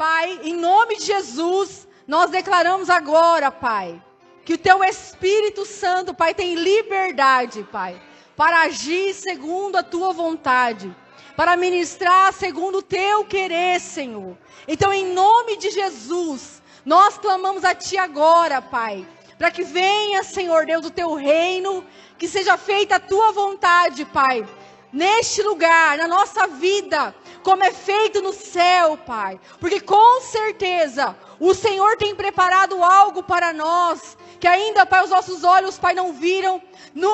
Pai, em nome de Jesus, nós declaramos agora, Pai, que o Teu Espírito Santo, Pai, tem liberdade, Pai, para agir segundo a Tua vontade, para ministrar segundo o Teu querer, Senhor. Então, em nome de Jesus, nós clamamos a Ti agora, Pai, para que venha, Senhor Deus, o Teu reino, que seja feita a Tua vontade, Pai, neste lugar, na nossa vida, como é feito no céu, Pai. Porque com certeza, o Senhor tem preparado algo para nós, que ainda, Pai, os nossos olhos, Pai, não viram,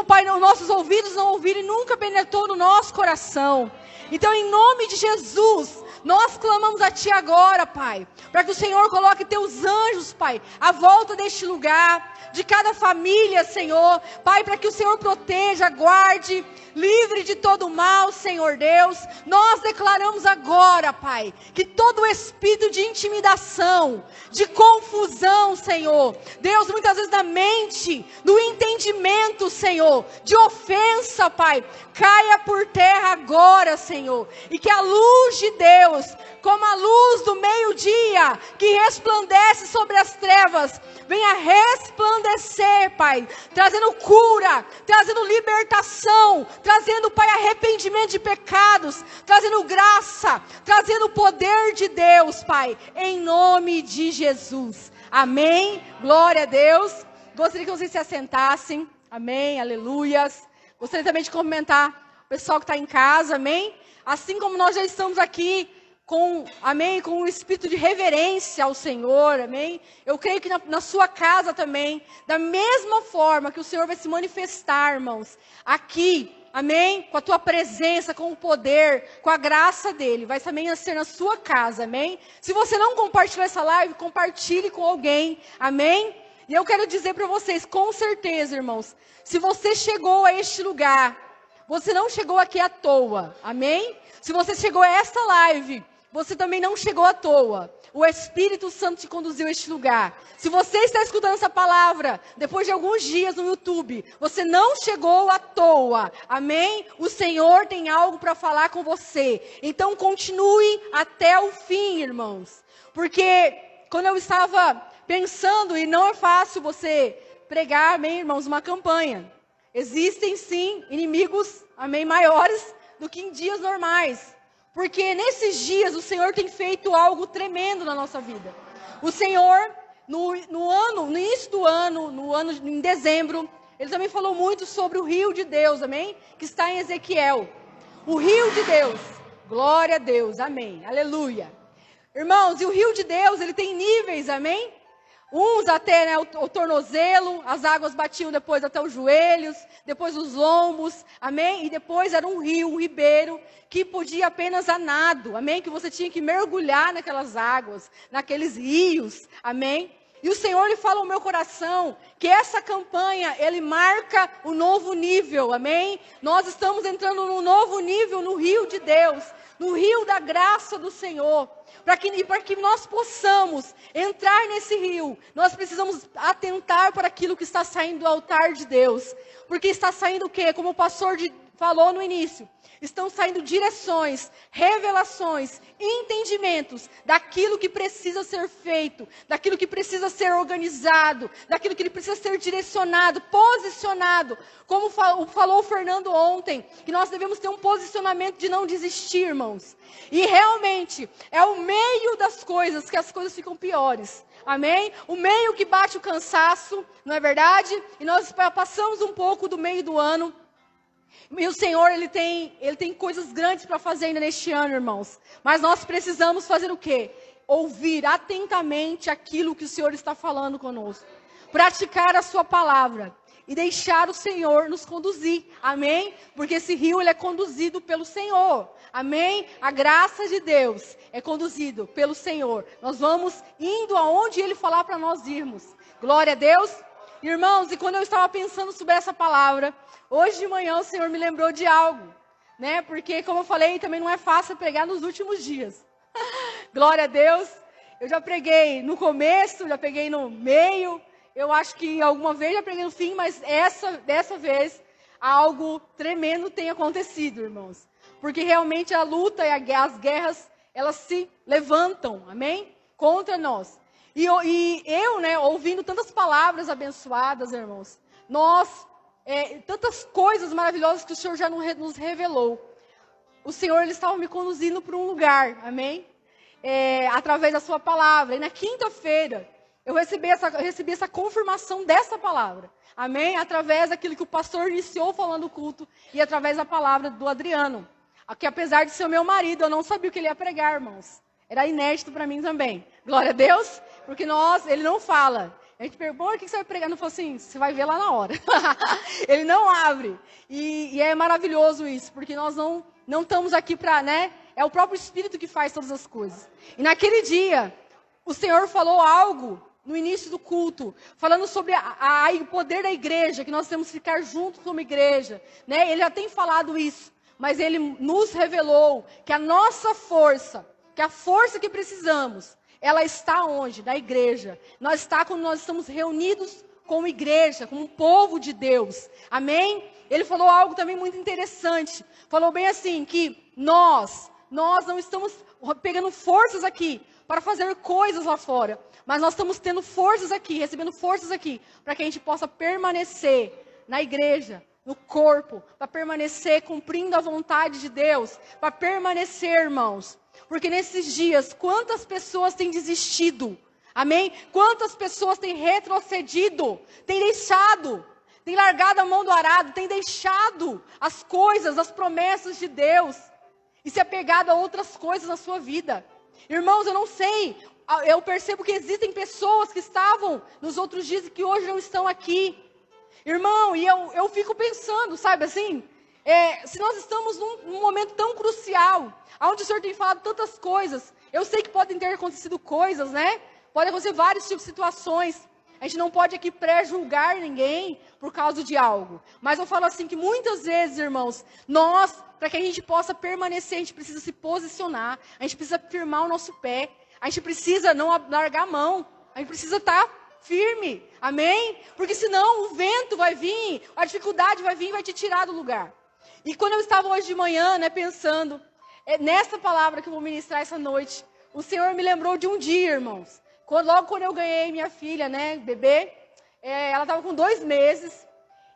Pai, nossos ouvidos não ouviram e nunca penetrou no nosso coração. Então, em nome de Jesus, nós clamamos a Ti agora, Pai, para que o Senhor coloque Teus anjos, Pai, à volta deste lugar, de cada família, Senhor, Pai, para que o Senhor proteja, guarde, livre de todo mal, Senhor Deus. Nós declaramos agora, Pai, que todo espírito de intimidação, de confusão, Senhor, Deus, muitas vezes na mente, no entendimento, Senhor, de ofensa, Pai, caia por terra agora, Senhor, e que a luz de Deus, como a luz do meio-dia, que resplandece sobre as trevas, venha resplandecer, Pai, trazendo cura, trazendo libertação, trazendo, Pai, arrependimento de pecados, trazendo graça, trazendo poder de Deus, Pai, em nome de Jesus. Amém? Glória a Deus. Gostaria que vocês se assentassem. Amém? Aleluias. Gostaria também de cumprimentar o pessoal que está em casa. Amém? Assim como nós já estamos aqui amém, com um espírito de reverência ao Senhor, amém? Eu creio que na sua casa também, da mesma forma que o Senhor vai se manifestar, irmãos, aqui, amém? Com a tua presença, com o poder, com a graça dele, vai também ser na sua casa, amém? Se você não compartilhou essa live, compartilhe com alguém, amém? E eu quero dizer para vocês, com certeza, irmãos, se você chegou a este lugar, você não chegou aqui à toa, amém? Se você chegou a esta live, você também não chegou à toa. O Espírito Santo te conduziu a este lugar. Se você está escutando essa palavra, depois de alguns dias no YouTube, você não chegou à toa. Amém? O Senhor tem algo para falar com você. Então continue até o fim, irmãos. Porque quando eu estava pensando, e não é fácil você pregar, amém, irmãos, uma campanha. Existem sim inimigos, amém, maiores do que em dias normais. Porque nesses dias o Senhor tem feito algo tremendo na nossa vida. O Senhor, no início do ano, em dezembro, Ele também falou muito sobre o rio de Deus, amém? Que está em Ezequiel. O rio de Deus. Glória a Deus, amém. Aleluia. Irmãos, e o rio de Deus, ele tem níveis, amém? Uns até, né, o tornozelo, as águas batiam depois até os joelhos, depois os lombos, amém? E depois era um rio, um ribeiro, que podia apenas a nado, amém? Que você tinha que mergulhar naquelas águas, naqueles rios, amém? E o Senhor, Ele fala ao meu coração, que essa campanha, Ele marca o novo nível, amém? Nós estamos entrando num novo nível no rio de Deus, no rio da graça do Senhor. Para que nós possamos entrar nesse rio, nós precisamos atentar para aquilo que está saindo do altar de Deus. Porque está saindo o quê? Como o pastor falou no início. Estão saindo direções, revelações, entendimentos daquilo que precisa ser feito, daquilo que precisa ser organizado, daquilo que precisa ser direcionado, posicionado. Como falou o Fernando ontem, que nós devemos ter um posicionamento de não desistir, irmãos. E realmente, é o meio das coisas que as coisas ficam piores. Amém? O meio que bate o cansaço, não é verdade? E nós passamos um pouco do meio do ano. E o Senhor, Ele tem coisas grandes para fazer ainda neste ano, irmãos. Mas nós precisamos fazer o quê? Ouvir atentamente aquilo que o Senhor está falando conosco. Praticar a sua palavra. E deixar o Senhor nos conduzir. Amém? Porque esse rio, ele é conduzido pelo Senhor. Amém? A graça de Deus é conduzido pelo Senhor. Nós vamos indo aonde Ele falar para nós irmos. Glória a Deus. Irmãos, e quando eu estava pensando sobre essa palavra, hoje de manhã o Senhor me lembrou de algo, né? Porque, como eu falei, também não é fácil pregar nos últimos dias. Glória a Deus. Eu já preguei no começo, já preguei no meio. Eu acho que alguma vez já preguei no fim, mas dessa vez algo tremendo tem acontecido, irmãos. Porque realmente a luta e as guerras, elas se levantam, amém? contra nós. E eu, né, ouvindo tantas palavras abençoadas, irmãos, tantas coisas maravilhosas que o Senhor já nos revelou. O Senhor, Ele estava me conduzindo para um lugar, amém? Através da sua palavra. E na quinta-feira, eu recebi essa confirmação dessa palavra, amém? Através daquilo que o pastor iniciou falando o culto e através da palavra do Adriano. Que apesar de ser o meu marido, eu não sabia o que ele ia pregar, irmãos. Era inédito para mim também. Glória a Deus, porque ele não fala. A gente pergunta, o que você vai pregar? Não falou assim, você vai ver lá na hora. Ele não abre. E é maravilhoso isso, porque nós não estamos aqui para, né? É o próprio Espírito que faz todas as coisas. E naquele dia, o Senhor falou algo no início do culto, falando sobre o poder da igreja, que nós temos que ficar juntos como igreja. Né? Ele já tem falado isso, mas Ele nos revelou que a nossa força, que a força que precisamos, ela está onde? Na igreja. Quando nós estamos reunidos como igreja, como povo de Deus. Amém? Ele falou algo também muito interessante. Falou bem assim, que nós não estamos pegando forças aqui para fazer coisas lá fora. Mas nós estamos tendo forças aqui, recebendo forças aqui, para que a gente possa permanecer na igreja, no corpo, para permanecer cumprindo a vontade de Deus, para permanecer, irmãos. Porque nesses dias, quantas pessoas têm desistido? Amém? Quantas pessoas têm retrocedido? Têm deixado? Têm largado a mão do arado? Têm deixado as coisas, as promessas de Deus? E se apegado a outras coisas na sua vida? Irmãos, eu não sei. Eu percebo que existem pessoas que estavam nos outros dias e que hoje não estão aqui. Irmão, e eu fico pensando, sabe assim? Se nós estamos num momento tão crucial, onde o Senhor tem falado tantas coisas, eu sei que podem ter acontecido coisas, né? Podem acontecer vários tipos de situações. A gente não pode aqui pré-julgar ninguém por causa de algo. Mas eu falo assim que muitas vezes, irmãos, para que a gente possa permanecer, a gente precisa se posicionar, a gente precisa firmar o nosso pé, a gente precisa não largar a mão, a gente precisa estar firme, amém? Porque senão o vento vai vir, a dificuldade vai vir e vai te tirar do lugar. E quando eu estava hoje de manhã, né, pensando nessa palavra que eu vou ministrar essa noite, o Senhor me lembrou de um dia, irmãos. Logo quando eu ganhei minha filha, né, bebê, ela estava com 2 meses.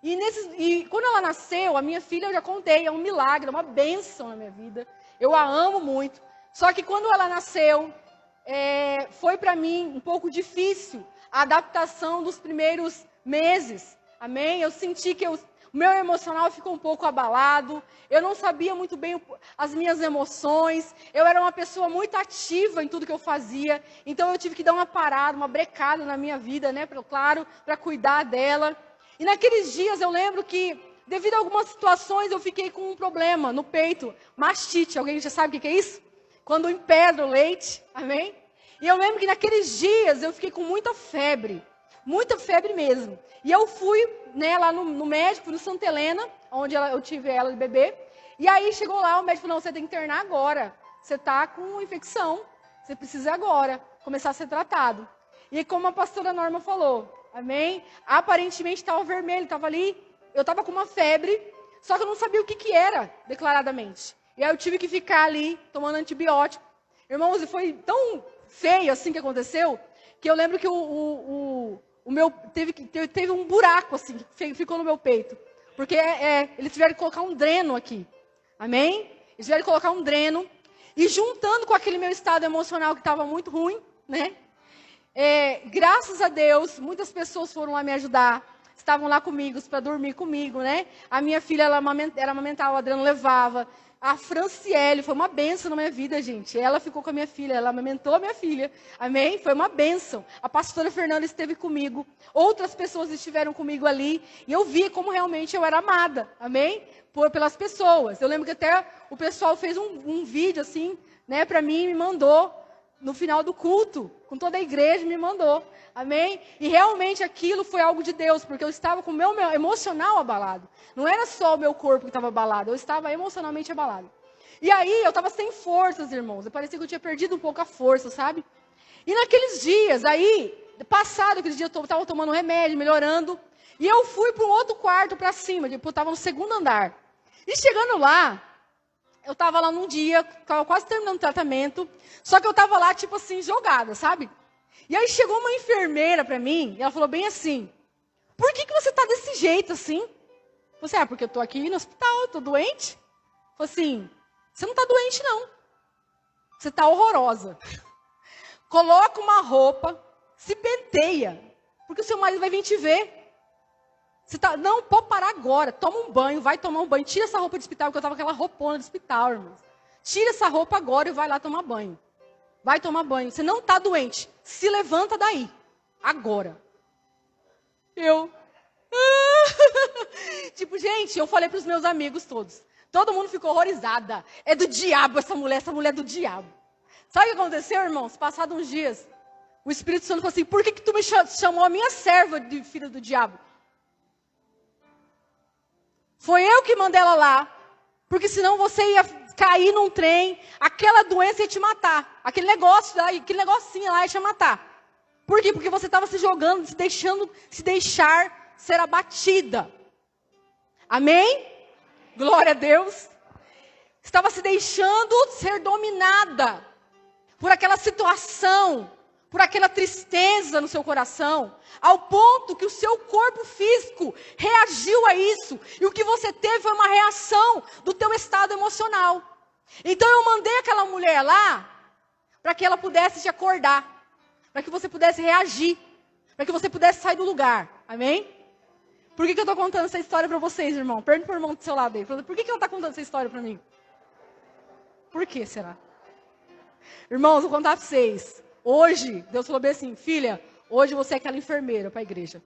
E quando ela nasceu, a minha filha, eu já contei, é um milagre, é uma bênção na minha vida. Eu a amo muito. Só que quando ela nasceu, foi para mim um pouco difícil a adaptação dos primeiros meses. Amém? Eu senti que o meu emocional ficou um pouco abalado. Eu não sabia muito bem as minhas emoções. Eu era uma pessoa muito ativa em tudo que eu fazia. Então eu tive que dar uma parada, uma brecada na minha vida, né? Claro, para cuidar dela. E naqueles dias eu lembro que, devido a algumas situações, eu fiquei com um problema no peito. Mastite. Alguém já sabe o que é isso? Quando empedra o leite. Amém? E eu lembro que naqueles dias eu fiquei com muita febre mesmo. E eu fui, né, lá no médico, no Santa Helena, onde eu tive ela de bebê. E aí chegou lá, o médico falou, não, você tem que internar agora. Você está com infecção, você precisa agora começar a ser tratado. E como a pastora Norma falou, amém? Aparentemente estava vermelho, estava ali, eu estava com uma febre, só que eu não sabia o que era, declaradamente. E aí eu tive que ficar ali, tomando antibiótico. Irmãos, e foi tão feio assim que aconteceu, que eu lembro que o meu teve um buraco assim, que ficou no meu peito. Porque eles tiveram que colocar um dreno aqui. Amém? Eles tiveram que colocar um dreno. E juntando com aquele meu estado emocional que estava muito ruim, né? Graças a Deus, muitas pessoas foram lá me ajudar. Estavam lá comigo, para dormir comigo, né? A minha filha, ela amamentava, o Adriano levava. A Franciele foi uma bênção na minha vida, gente. Ela ficou com a minha filha, ela amamentou a minha filha. Amém? Foi uma bênção. A pastora Fernanda esteve comigo. Outras pessoas estiveram comigo ali. E eu vi como realmente eu era amada. Amém? Pelas pessoas. Eu lembro que até o pessoal fez um vídeo assim, né, para mim e me mandou no final do culto. Com toda a igreja me mandou. Amém? E realmente aquilo foi algo de Deus, porque eu estava com o meu emocional abalado. Não era só o meu corpo que estava abalado, eu estava emocionalmente abalado. E aí eu estava sem forças, irmãos. Parecia que eu tinha perdido um pouco a força, sabe? E naqueles dias, aí, passado aqueles dias, eu estava tomando remédio, melhorando. E eu fui para um outro quarto para cima, eu estava no 2º andar. E chegando lá, eu tava lá num dia, tava quase terminando o tratamento, só que eu tava lá, tipo assim, jogada, sabe? E aí chegou uma enfermeira pra mim, e ela falou bem assim, por que você tá desse jeito assim? Eu falei, porque eu tô aqui no hospital, eu tô doente. Eu falei assim, você não tá doente não, você tá horrorosa. Coloca uma roupa, se penteia, porque o seu marido vai vir te ver. Você tá, não, pode parar agora, toma um banho, vai tomar um banho, tira essa roupa de hospital, porque eu tava com aquela roupona de hospital, irmãos. Tira essa roupa agora e vai lá tomar banho. Vai tomar banho, você não tá doente, se levanta daí, agora. Tipo, gente, eu falei pros meus amigos todos, todo mundo ficou horrorizada, é do diabo essa mulher é do diabo. Sabe o que aconteceu, irmãos? Passados uns dias, o Espírito Santo falou assim, por que tu me chamou a minha serva de filha do diabo? Foi eu que mandei ela lá, porque senão você ia cair num trem, aquela doença ia te matar, aquele negocinho lá ia te matar. Por quê? Porque você estava se jogando, se deixar ser abatida. Amém? Glória a Deus. Estava se deixando ser dominada por aquela situação, por aquela tristeza no seu coração, ao ponto que o seu corpo físico reagiu a isso, e o que você teve foi uma reação do teu estado emocional. Então eu mandei aquela mulher lá, para que ela pudesse te acordar, para que você pudesse reagir, para que você pudesse sair do lugar, amém? Por que eu estou contando essa história para vocês, irmão? Pergunta para o irmão do seu lado aí, por que ela está contando essa história para mim? Por que será? Irmãos, vou contar para vocês. Hoje, Deus falou bem assim, filha, hoje você é aquela enfermeira para a igreja.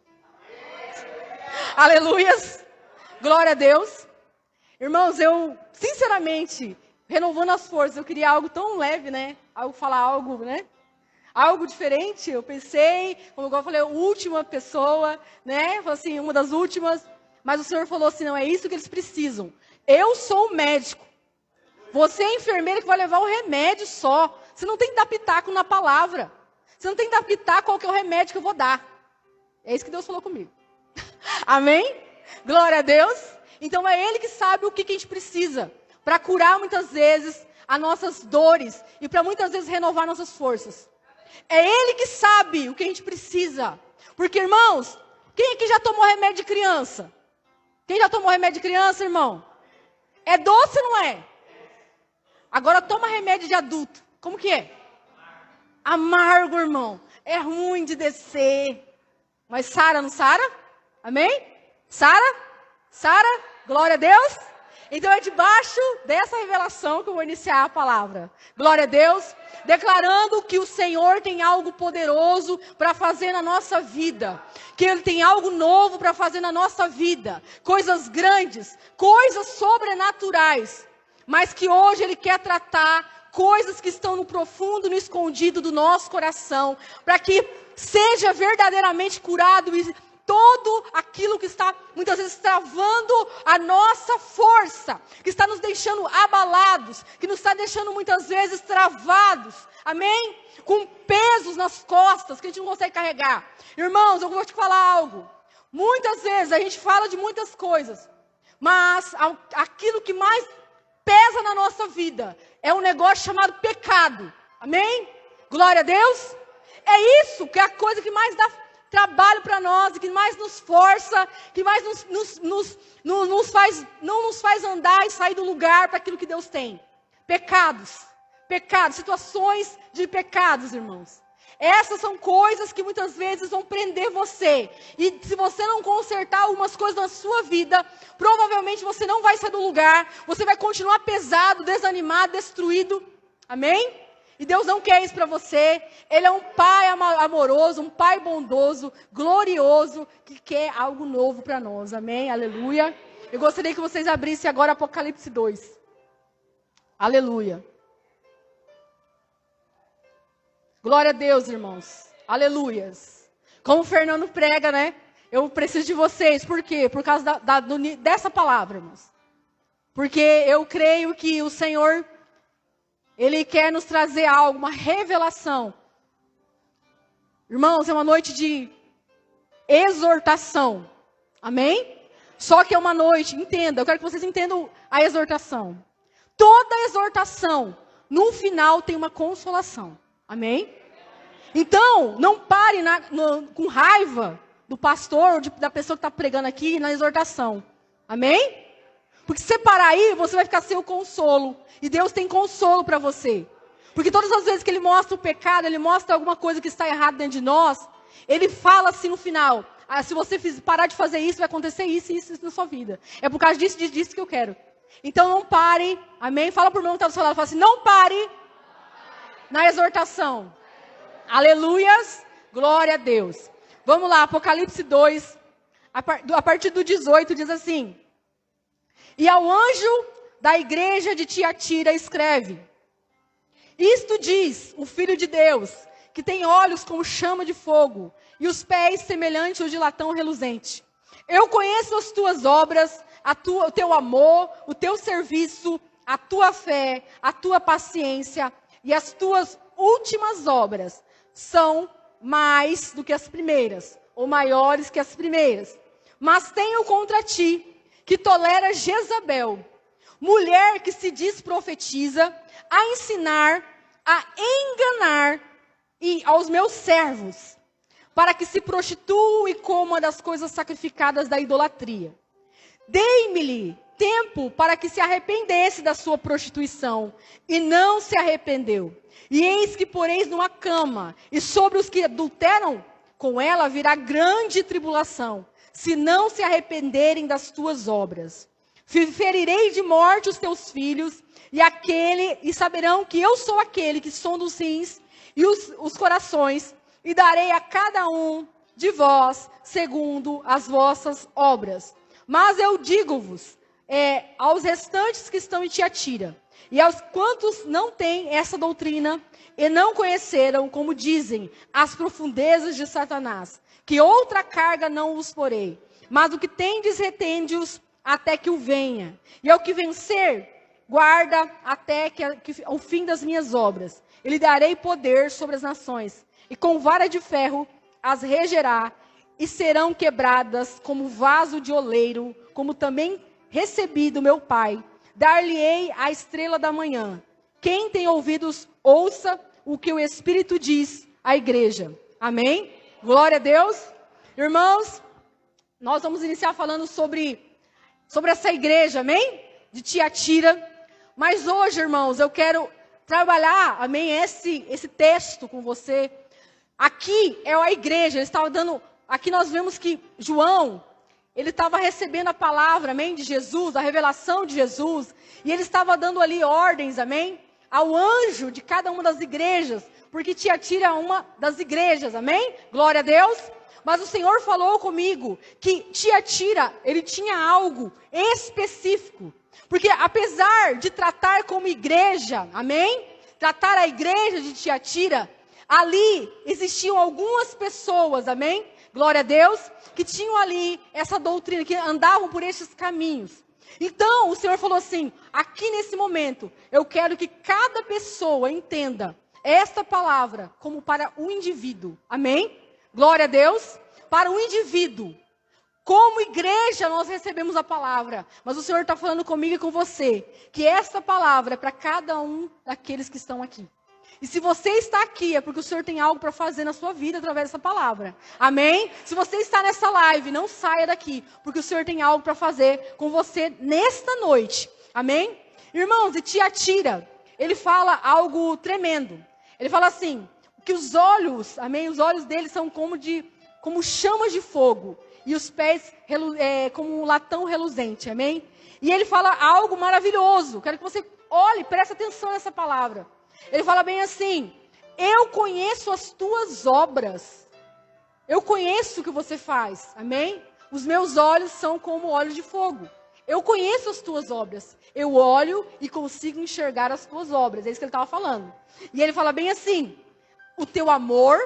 Aleluias! Glória a Deus! Irmãos, eu, sinceramente, renovando as forças, eu queria algo tão leve, né? Falar algo, né? Algo diferente. Eu pensei, como eu falei, a última pessoa, né? Falei assim, uma das últimas. Mas o Senhor falou assim, não é isso que eles precisam. Eu sou o médico. Você é a enfermeira que vai levar o remédio só. Você não tem que dar pitaco na palavra. Você não tem que dar pitaco qual que é o remédio que eu vou dar. É isso que Deus falou comigo. Amém? Glória a Deus. Então é Ele que sabe o que a gente precisa para curar muitas vezes as nossas dores e para muitas vezes renovar nossas forças. É Ele que sabe o que a gente precisa. Porque, irmãos, quem aqui já tomou remédio de criança? Quem já tomou remédio de criança, irmão? É doce, não é? Agora toma remédio de adulto. Como que é? Amargo, irmão. É ruim de descer. Mas sara, não sara? Amém? Sara? Sara? Glória a Deus. Então é debaixo dessa revelação que eu vou iniciar a palavra. Glória a Deus. Declarando que o Senhor tem algo poderoso para fazer na nossa vida. Que Ele tem algo novo para fazer na nossa vida. Coisas grandes, coisas sobrenaturais. Mas que hoje Ele quer tratar coisas que estão no profundo, no escondido do nosso coração. Para que seja verdadeiramente curado e todo aquilo que está, muitas vezes, travando a nossa força, que está nos deixando abalados, que nos está deixando, muitas vezes, travados, amém? Com pesos nas costas, que a gente não consegue carregar. Irmãos, eu vou te falar algo. Muitas vezes, a gente fala de muitas coisas, mas aquilo que mais pesa na nossa vida é um negócio chamado pecado, amém? Glória a Deus. É isso que é a coisa que mais dá trabalho para nós, que mais nos força, que mais não nos faz andar e sair do lugar para aquilo que Deus tem. Pecados, situações de pecados, irmãos. Essas são coisas que muitas vezes vão prender você. E se você não consertar algumas coisas na sua vida, provavelmente você não vai sair do lugar, você vai continuar pesado, desanimado, destruído. Amém? E Deus não quer isso para você. Ele é um Pai amoroso, um Pai bondoso, glorioso, que quer algo novo para nós. Amém? Aleluia. Eu gostaria que vocês abrissem agora Apocalipse 2. Aleluia. Glória a Deus, irmãos. Aleluias. Como o Fernando prega, né? Eu preciso de vocês. Por quê? Por causa dessa palavra, irmãos. Porque eu creio que o Senhor, Ele quer nos trazer algo, uma revelação. Irmãos, é uma noite de exortação. Amém? Só que é uma noite, entenda, eu quero que vocês entendam a exortação. toda exortação, no final tem uma consolação. Amém? Então, não pare com raiva do pastor ou da pessoa que está pregando aqui na exortação. Amém? Porque se você parar aí, você vai ficar sem o consolo. E Deus tem consolo para você. Porque todas as vezes que Ele mostra o pecado, Ele mostra alguma coisa que está errada dentro de nós, Ele fala assim no final: se você parar de fazer isso, vai acontecer isso e isso na sua vida. É por causa disso que eu quero. Então não pare, amém? Fala para o irmão que está do seu lado, fala assim: não pare na exortação. Aleluias, glória a Deus. Vamos lá, Apocalipse 2, a partir do 18, diz assim: e ao anjo da igreja de Tiatira escreve: isto diz o Filho de Deus, que tem olhos como chama de fogo, e os pés semelhantes aos de latão reluzente. Eu conheço as tuas obras, o teu amor, o teu serviço, a tua fé, a tua paciência, e as tuas últimas obras são mais do que as primeiras, ou maiores que as primeiras. Mas tenho contra ti, que tolera Jezabel, mulher que se diz profetiza, a ensinar, a enganar aos meus servos, para que se prostituam e comam das coisas sacrificadas da idolatria. Dei-me-lhe tempo para que se arrependesse da sua prostituição, e não se arrependeu. E eis que poreis numa cama, e sobre os que adulteram com ela virá grande tribulação, se não se arrependerem das tuas obras. Ferirei de morte os teus filhos, e saberão que eu sou aquele que sonda os rins e os corações, e darei a cada um de vós segundo as vossas obras. Mas eu digo-vos, aos restantes que estão em Tiatira, e aos quantos não têm essa doutrina, e não conheceram, como dizem, as profundezas de Satanás, que outra carga não vos porei, mas o que tendes retende-os até que o venha. E ao que vencer, guarda até o fim das minhas obras. E lhe darei poder sobre as nações, e com vara de ferro as regerá, e serão quebradas como vaso de oleiro, como também recebi do meu Pai. Dar-lhe-ei a estrela da manhã. Quem tem ouvidos, ouça o que o Espírito diz à igreja. Amém? Glória a Deus. Irmãos, nós vamos iniciar falando sobre essa igreja, amém? De Tiatira. Mas hoje, irmãos, eu quero trabalhar, amém, esse texto com você. Aqui é a igreja, ele estava dando... Aqui nós vemos que João, ele estava recebendo a palavra, amém, de Jesus, a revelação de Jesus, e ele estava dando ali ordens, amém, ao anjo de cada uma das igrejas, porque Tiatira é uma das igrejas, amém? Glória a Deus. Mas o Senhor falou comigo que Tiatira, ele tinha algo específico, porque apesar de tratar como igreja, amém? Tratar a igreja de Tiatira, ali existiam algumas pessoas, amém? Glória a Deus, que tinham ali essa doutrina, que andavam por esses caminhos. Então, o Senhor falou assim, aqui nesse momento, eu quero que cada pessoa entenda esta palavra como para o indivíduo. Amém? Glória a Deus. Para o indivíduo. Como igreja, nós recebemos a palavra. Mas o Senhor está falando comigo e com você, que esta palavra é para cada um daqueles que estão aqui. E se você está aqui, é porque o Senhor tem algo para fazer na sua vida através dessa palavra. Amém? Se você está nessa live, não saia daqui, porque o Senhor tem algo para fazer com você nesta noite. Amém? Irmãos, e Tiatira, ele fala algo tremendo. Ele fala assim, que os olhos, amém? Os olhos dele são como chamas de fogo. E os pés como um latão reluzente, amém? E ele fala algo maravilhoso. Quero que você olhe, preste atenção nessa palavra. Ele fala bem assim, eu conheço as tuas obras. Eu conheço o que você faz, amém? Os meus olhos são como olhos de fogo. Eu conheço as tuas obras. Eu olho e consigo enxergar as tuas obras. É isso que ele estava falando. E ele fala bem assim, o teu amor.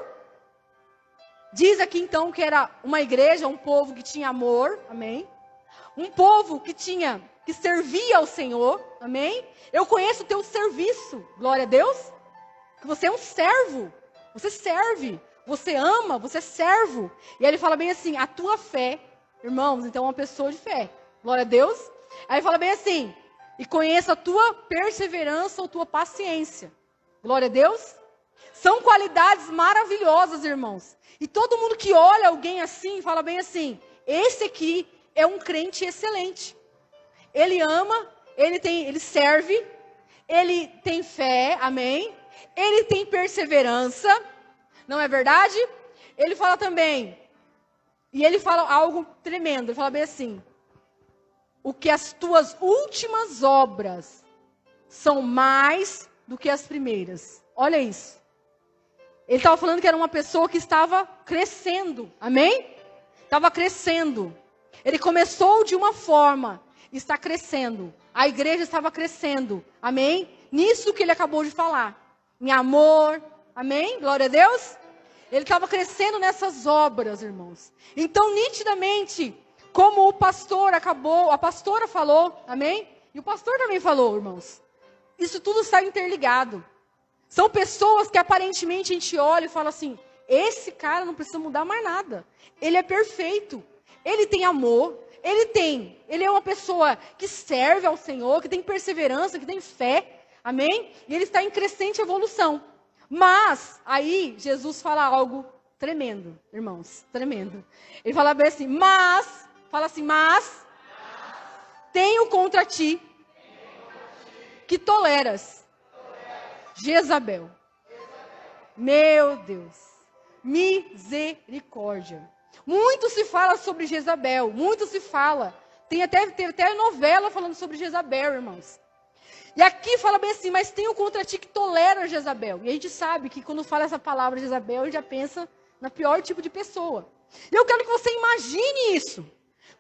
Diz aqui então que era uma igreja, um povo que tinha amor, amém? Um povo que servia ao Senhor, amém? Eu conheço o teu serviço, glória a Deus. Que você é um servo, você serve, você ama, você é servo. E aí ele fala bem assim, a tua fé, irmãos, então é uma pessoa de fé, glória a Deus. Aí ele fala bem assim, e conheça a tua perseverança ou tua paciência. Glória a Deus. São qualidades maravilhosas, irmãos. E todo mundo que olha alguém assim, fala bem assim, esse aqui é um crente excelente. Ele ama, ele serve, ele tem fé, amém? Ele tem perseverança, não é verdade? Ele fala também, e ele fala algo tremendo, ele fala bem assim, o que as tuas últimas obras são mais do que as primeiras. Olha isso. Ele estava falando que era uma pessoa que estava crescendo, amém? Estava crescendo. Ele começou de uma forma, está crescendo. A igreja estava crescendo, amém? Nisso que ele acabou de falar. Em amor, amém? Glória a Deus. Ele estava crescendo nessas obras, irmãos. Então, nitidamente, como a pastora falou, amém? E o pastor também falou, irmãos. Isso tudo está interligado. São pessoas que aparentemente a gente olha e fala assim, esse cara não precisa mudar mais nada. Ele é perfeito. Ele tem amor. Ele é uma pessoa que serve ao Senhor, que tem perseverança, que tem fé. Amém? E ele está em crescente evolução. Mas, aí, Jesus fala algo tremendo, irmãos. Tremendo. Ele fala bem assim, mas tenho contra ti que toleras Jezabel. Meu Deus. Misericórdia. Muito se fala sobre Jezabel. Muito se fala. Teve até novela falando sobre Jezabel, irmãos. E aqui fala bem assim, mas tenho contra ti que tolera Jezabel. E a gente sabe que quando fala essa palavra Jezabel, a gente já pensa na pior tipo de pessoa. E eu quero que você imagine isso.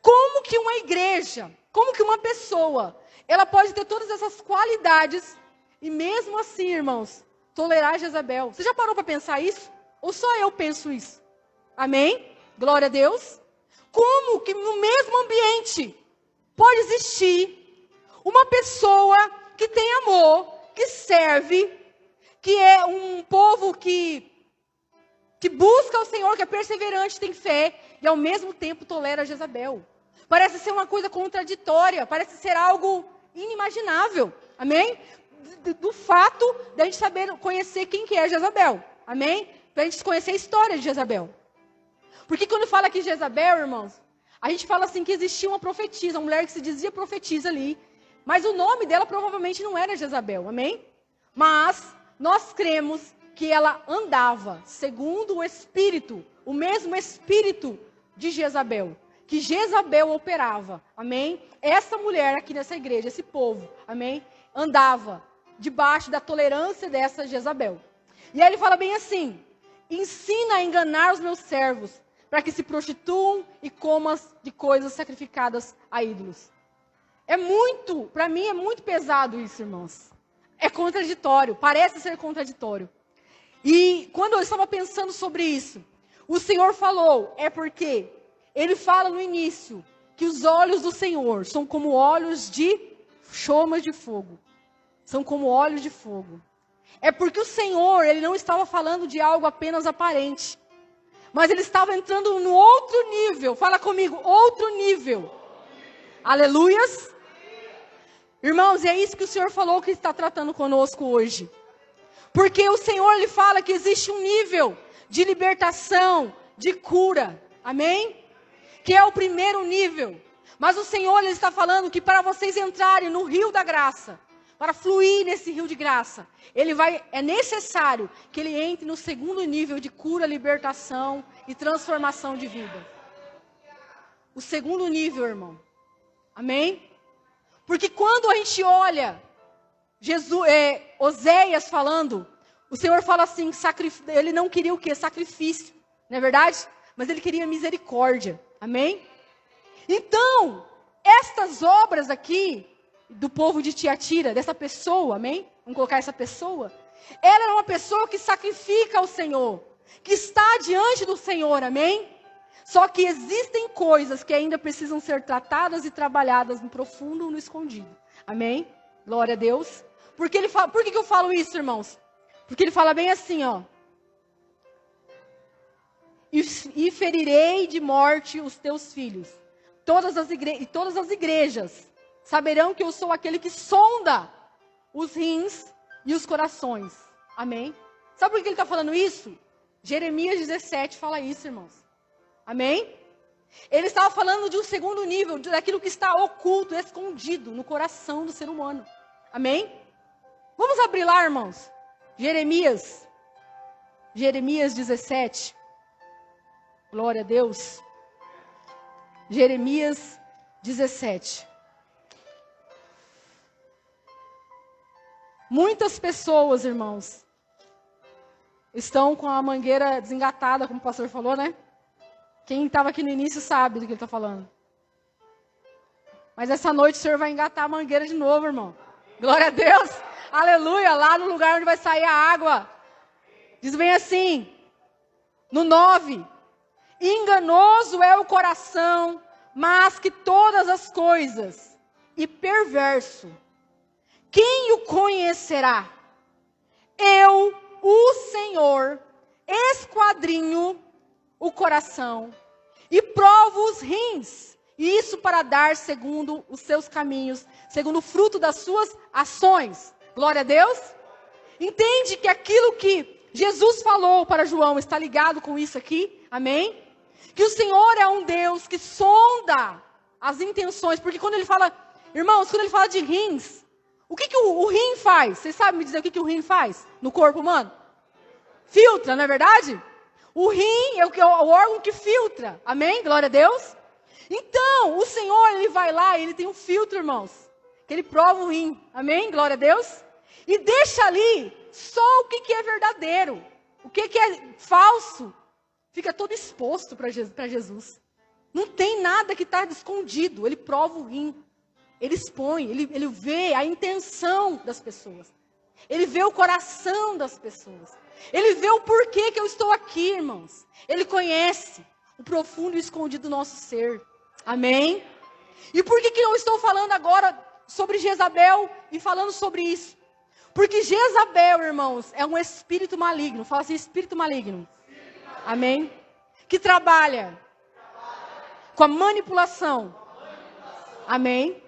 Como que uma igreja, como que uma pessoa, ela pode ter todas essas qualidades e mesmo assim, irmãos, tolerar Jezabel. Você já parou para pensar isso? Ou só eu penso isso? Amém? Glória a Deus. Como que no mesmo ambiente pode existir uma pessoa que tem amor, que serve, que é um povo que busca o Senhor, que é perseverante, tem fé, e ao mesmo tempo tolera Jezabel. Parece ser uma coisa contraditória, parece ser algo inimaginável. Amém? Do fato de a gente saber conhecer quem que é Jezabel. Amém? Para a gente conhecer a história de Jezabel. Porque quando fala aqui Jezabel, irmãos, a gente fala assim que existia uma profetisa, uma mulher que se dizia profetisa ali. Mas o nome dela provavelmente não era Jezabel, amém? Mas nós cremos que ela andava segundo o espírito, o mesmo espírito de Jezabel. Que Jezabel operava, amém? Essa mulher aqui nessa igreja, esse povo, amém? Andava debaixo da tolerância dessa Jezabel. E aí ele fala bem assim, ensina a enganar os meus servos, para que se prostituam e comam de coisas sacrificadas a ídolos. Para mim é muito pesado isso, irmãos. É contraditório, parece ser contraditório. E quando eu estava pensando sobre isso, o Senhor falou, é porque Ele fala no início, que os olhos do Senhor são como olhos de chamas de fogo. São como olhos de fogo. É porque o Senhor, Ele não estava falando de algo apenas aparente. Mas Ele estava entrando no outro nível. Fala comigo, outro nível. Aleluias. Irmãos, é isso que o Senhor falou que está tratando conosco hoje. Porque o Senhor, Ele fala que existe um nível de libertação, de cura. Amém? Que é o primeiro nível. Mas o Senhor, Ele está falando que para vocês entrarem no rio da graça, para fluir nesse rio de graça, é necessário que Ele entre no segundo nível de cura, libertação e transformação de vida. O segundo nível, irmão. Amém? Porque quando a gente olha Oséias falando, o Senhor fala assim, Ele não queria o quê? Sacrifício, não é verdade? Mas Ele queria misericórdia, amém? Então, estas obras aqui, do povo de Tiatira, dessa pessoa, amém? Vamos colocar essa pessoa. Ela era uma pessoa que sacrifica ao Senhor, que está diante do Senhor, amém? Só que existem coisas que ainda precisam ser tratadas e trabalhadas no profundo, no escondido. Amém? Glória a Deus. Por que eu falo isso, irmãos? Porque ele fala bem assim, ó. E ferirei de morte os teus filhos. Todas as igrejas saberão que eu sou aquele que sonda os rins e os corações. Amém? Sabe por que ele está falando isso? Jeremias 17 fala isso, irmãos. Amém? Ele estava falando de um segundo nível, daquilo que está oculto, escondido no coração do ser humano. Amém? Vamos abrir lá, irmãos. Jeremias 17. Glória a Deus. Jeremias 17. Muitas pessoas, irmãos, estão com a mangueira desengatada, como o pastor falou, né? Quem estava aqui no início sabe do que ele está falando. Mas essa noite o Senhor vai engatar a mangueira de novo, irmão. Glória a Deus. Aleluia. Lá no lugar onde vai sair a água. Diz bem assim, no 9. Enganoso é o coração, mais que todas as coisas, e perverso. Quem o conhecerá? Eu, o Senhor, esquadrinho o coração e provo os rins, e isso para dar segundo os seus caminhos, segundo o fruto das suas ações. Glória a Deus. Entende que aquilo que Jesus falou para João está ligado com isso aqui? Amém? Que o Senhor é um Deus que sonda as intenções, porque quando ele fala, irmãos, quando ele fala de rins, o que o rim faz? Vocês sabem me dizer o que o rim faz no corpo humano? Filtra, não é verdade? O rim é o órgão que filtra. Amém? Glória a Deus. Então, o Senhor, ele vai lá e ele tem um filtro, irmãos. Que ele prova o rim. Amém? Glória a Deus. E deixa ali só o que é verdadeiro. O que é falso. Fica todo exposto para Jesus. Não tem nada que está escondido. Ele prova o rim. Ele expõe, ele vê a intenção das pessoas. Ele vê o coração das pessoas. Ele vê o porquê que eu estou aqui, irmãos. Ele conhece o profundo e escondido do nosso ser. Amém? E por que eu estou falando agora sobre Jezabel e falando sobre isso? Porque Jezabel, irmãos, é um espírito maligno. Fala assim, espírito maligno. Amém? Que trabalha com a manipulação. Amém?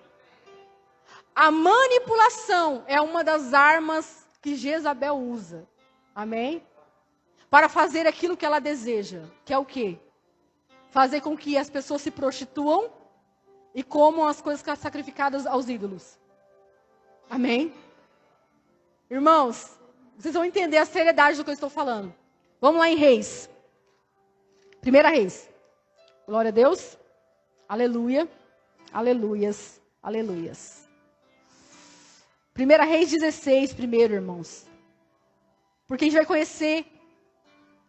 A manipulação é uma das armas que Jezabel usa. Amém? Para fazer aquilo que ela deseja. Que é o quê? Fazer com que as pessoas se prostituam e comam as coisas sacrificadas aos ídolos. Amém? Irmãos, vocês vão entender a seriedade do que eu estou falando. Vamos lá em Reis. 1 Reis. Glória a Deus. Aleluia. Aleluias. Aleluias. 1 Reis 16, primeiro, irmãos. Porque a gente vai conhecer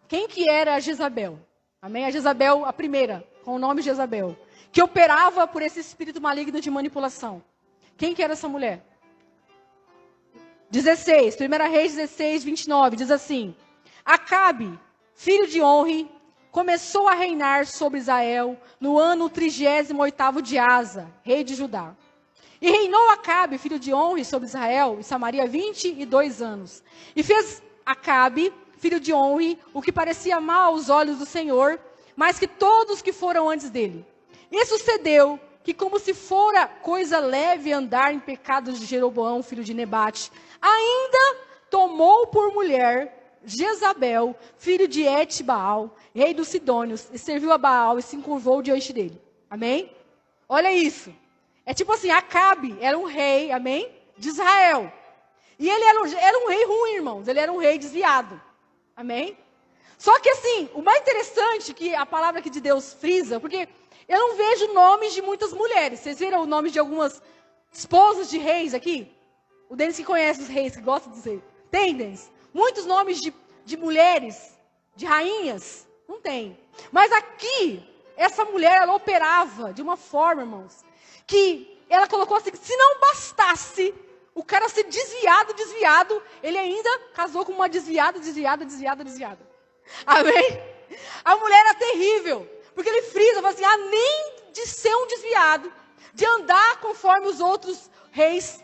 quem que era a Jezabel. Amém? A Jezabel, a primeira, com o nome Jezabel. Que operava por esse espírito maligno de manipulação. Quem que era essa mulher? 16, 1 Reis 16, 29, diz assim. Acabe, filho de Onri, começou a reinar sobre Israel no ano 38º de Asa, rei de Judá. E reinou Acabe, filho de Onri, sobre Israel e Samaria 22 anos. E fez Acabe, filho de Onri, o que parecia mal aos olhos do Senhor, mais que todos que foram antes dele. E sucedeu que, como se fora coisa leve andar em pecados de Jeroboão, filho de Nebate, ainda tomou por mulher Jezabel, filho de Et-Baal, rei dos Sidônios, e serviu a Baal e se encurvou diante dele. Amém? Olha isso. É tipo assim, Acabe era um rei, amém? De Israel. E ele era um rei ruim, irmãos. Ele era um rei desviado. Amém? Só que assim, o mais interessante que a palavra aqui de Deus frisa, porque eu não vejo nomes de muitas mulheres. Vocês viram o nome de algumas esposas de reis aqui? O Denis que conhece os reis, que gosta de dizer. Tem, Denis? Muitos nomes de mulheres, de rainhas. Não tem. Mas aqui, essa mulher, ela operava de uma forma, irmãos, que ela colocou assim, se não bastasse o cara ser desviado, ele ainda casou com uma desviada. Amém? A mulher era terrível, porque ele frisa, fala assim, nem de ser um desviado, de andar conforme os outros reis,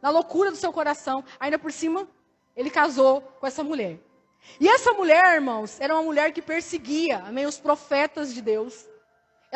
na loucura do seu coração, ainda por cima, ele casou com essa mulher. E essa mulher, irmãos, era uma mulher que perseguia, amém, os profetas de Deus.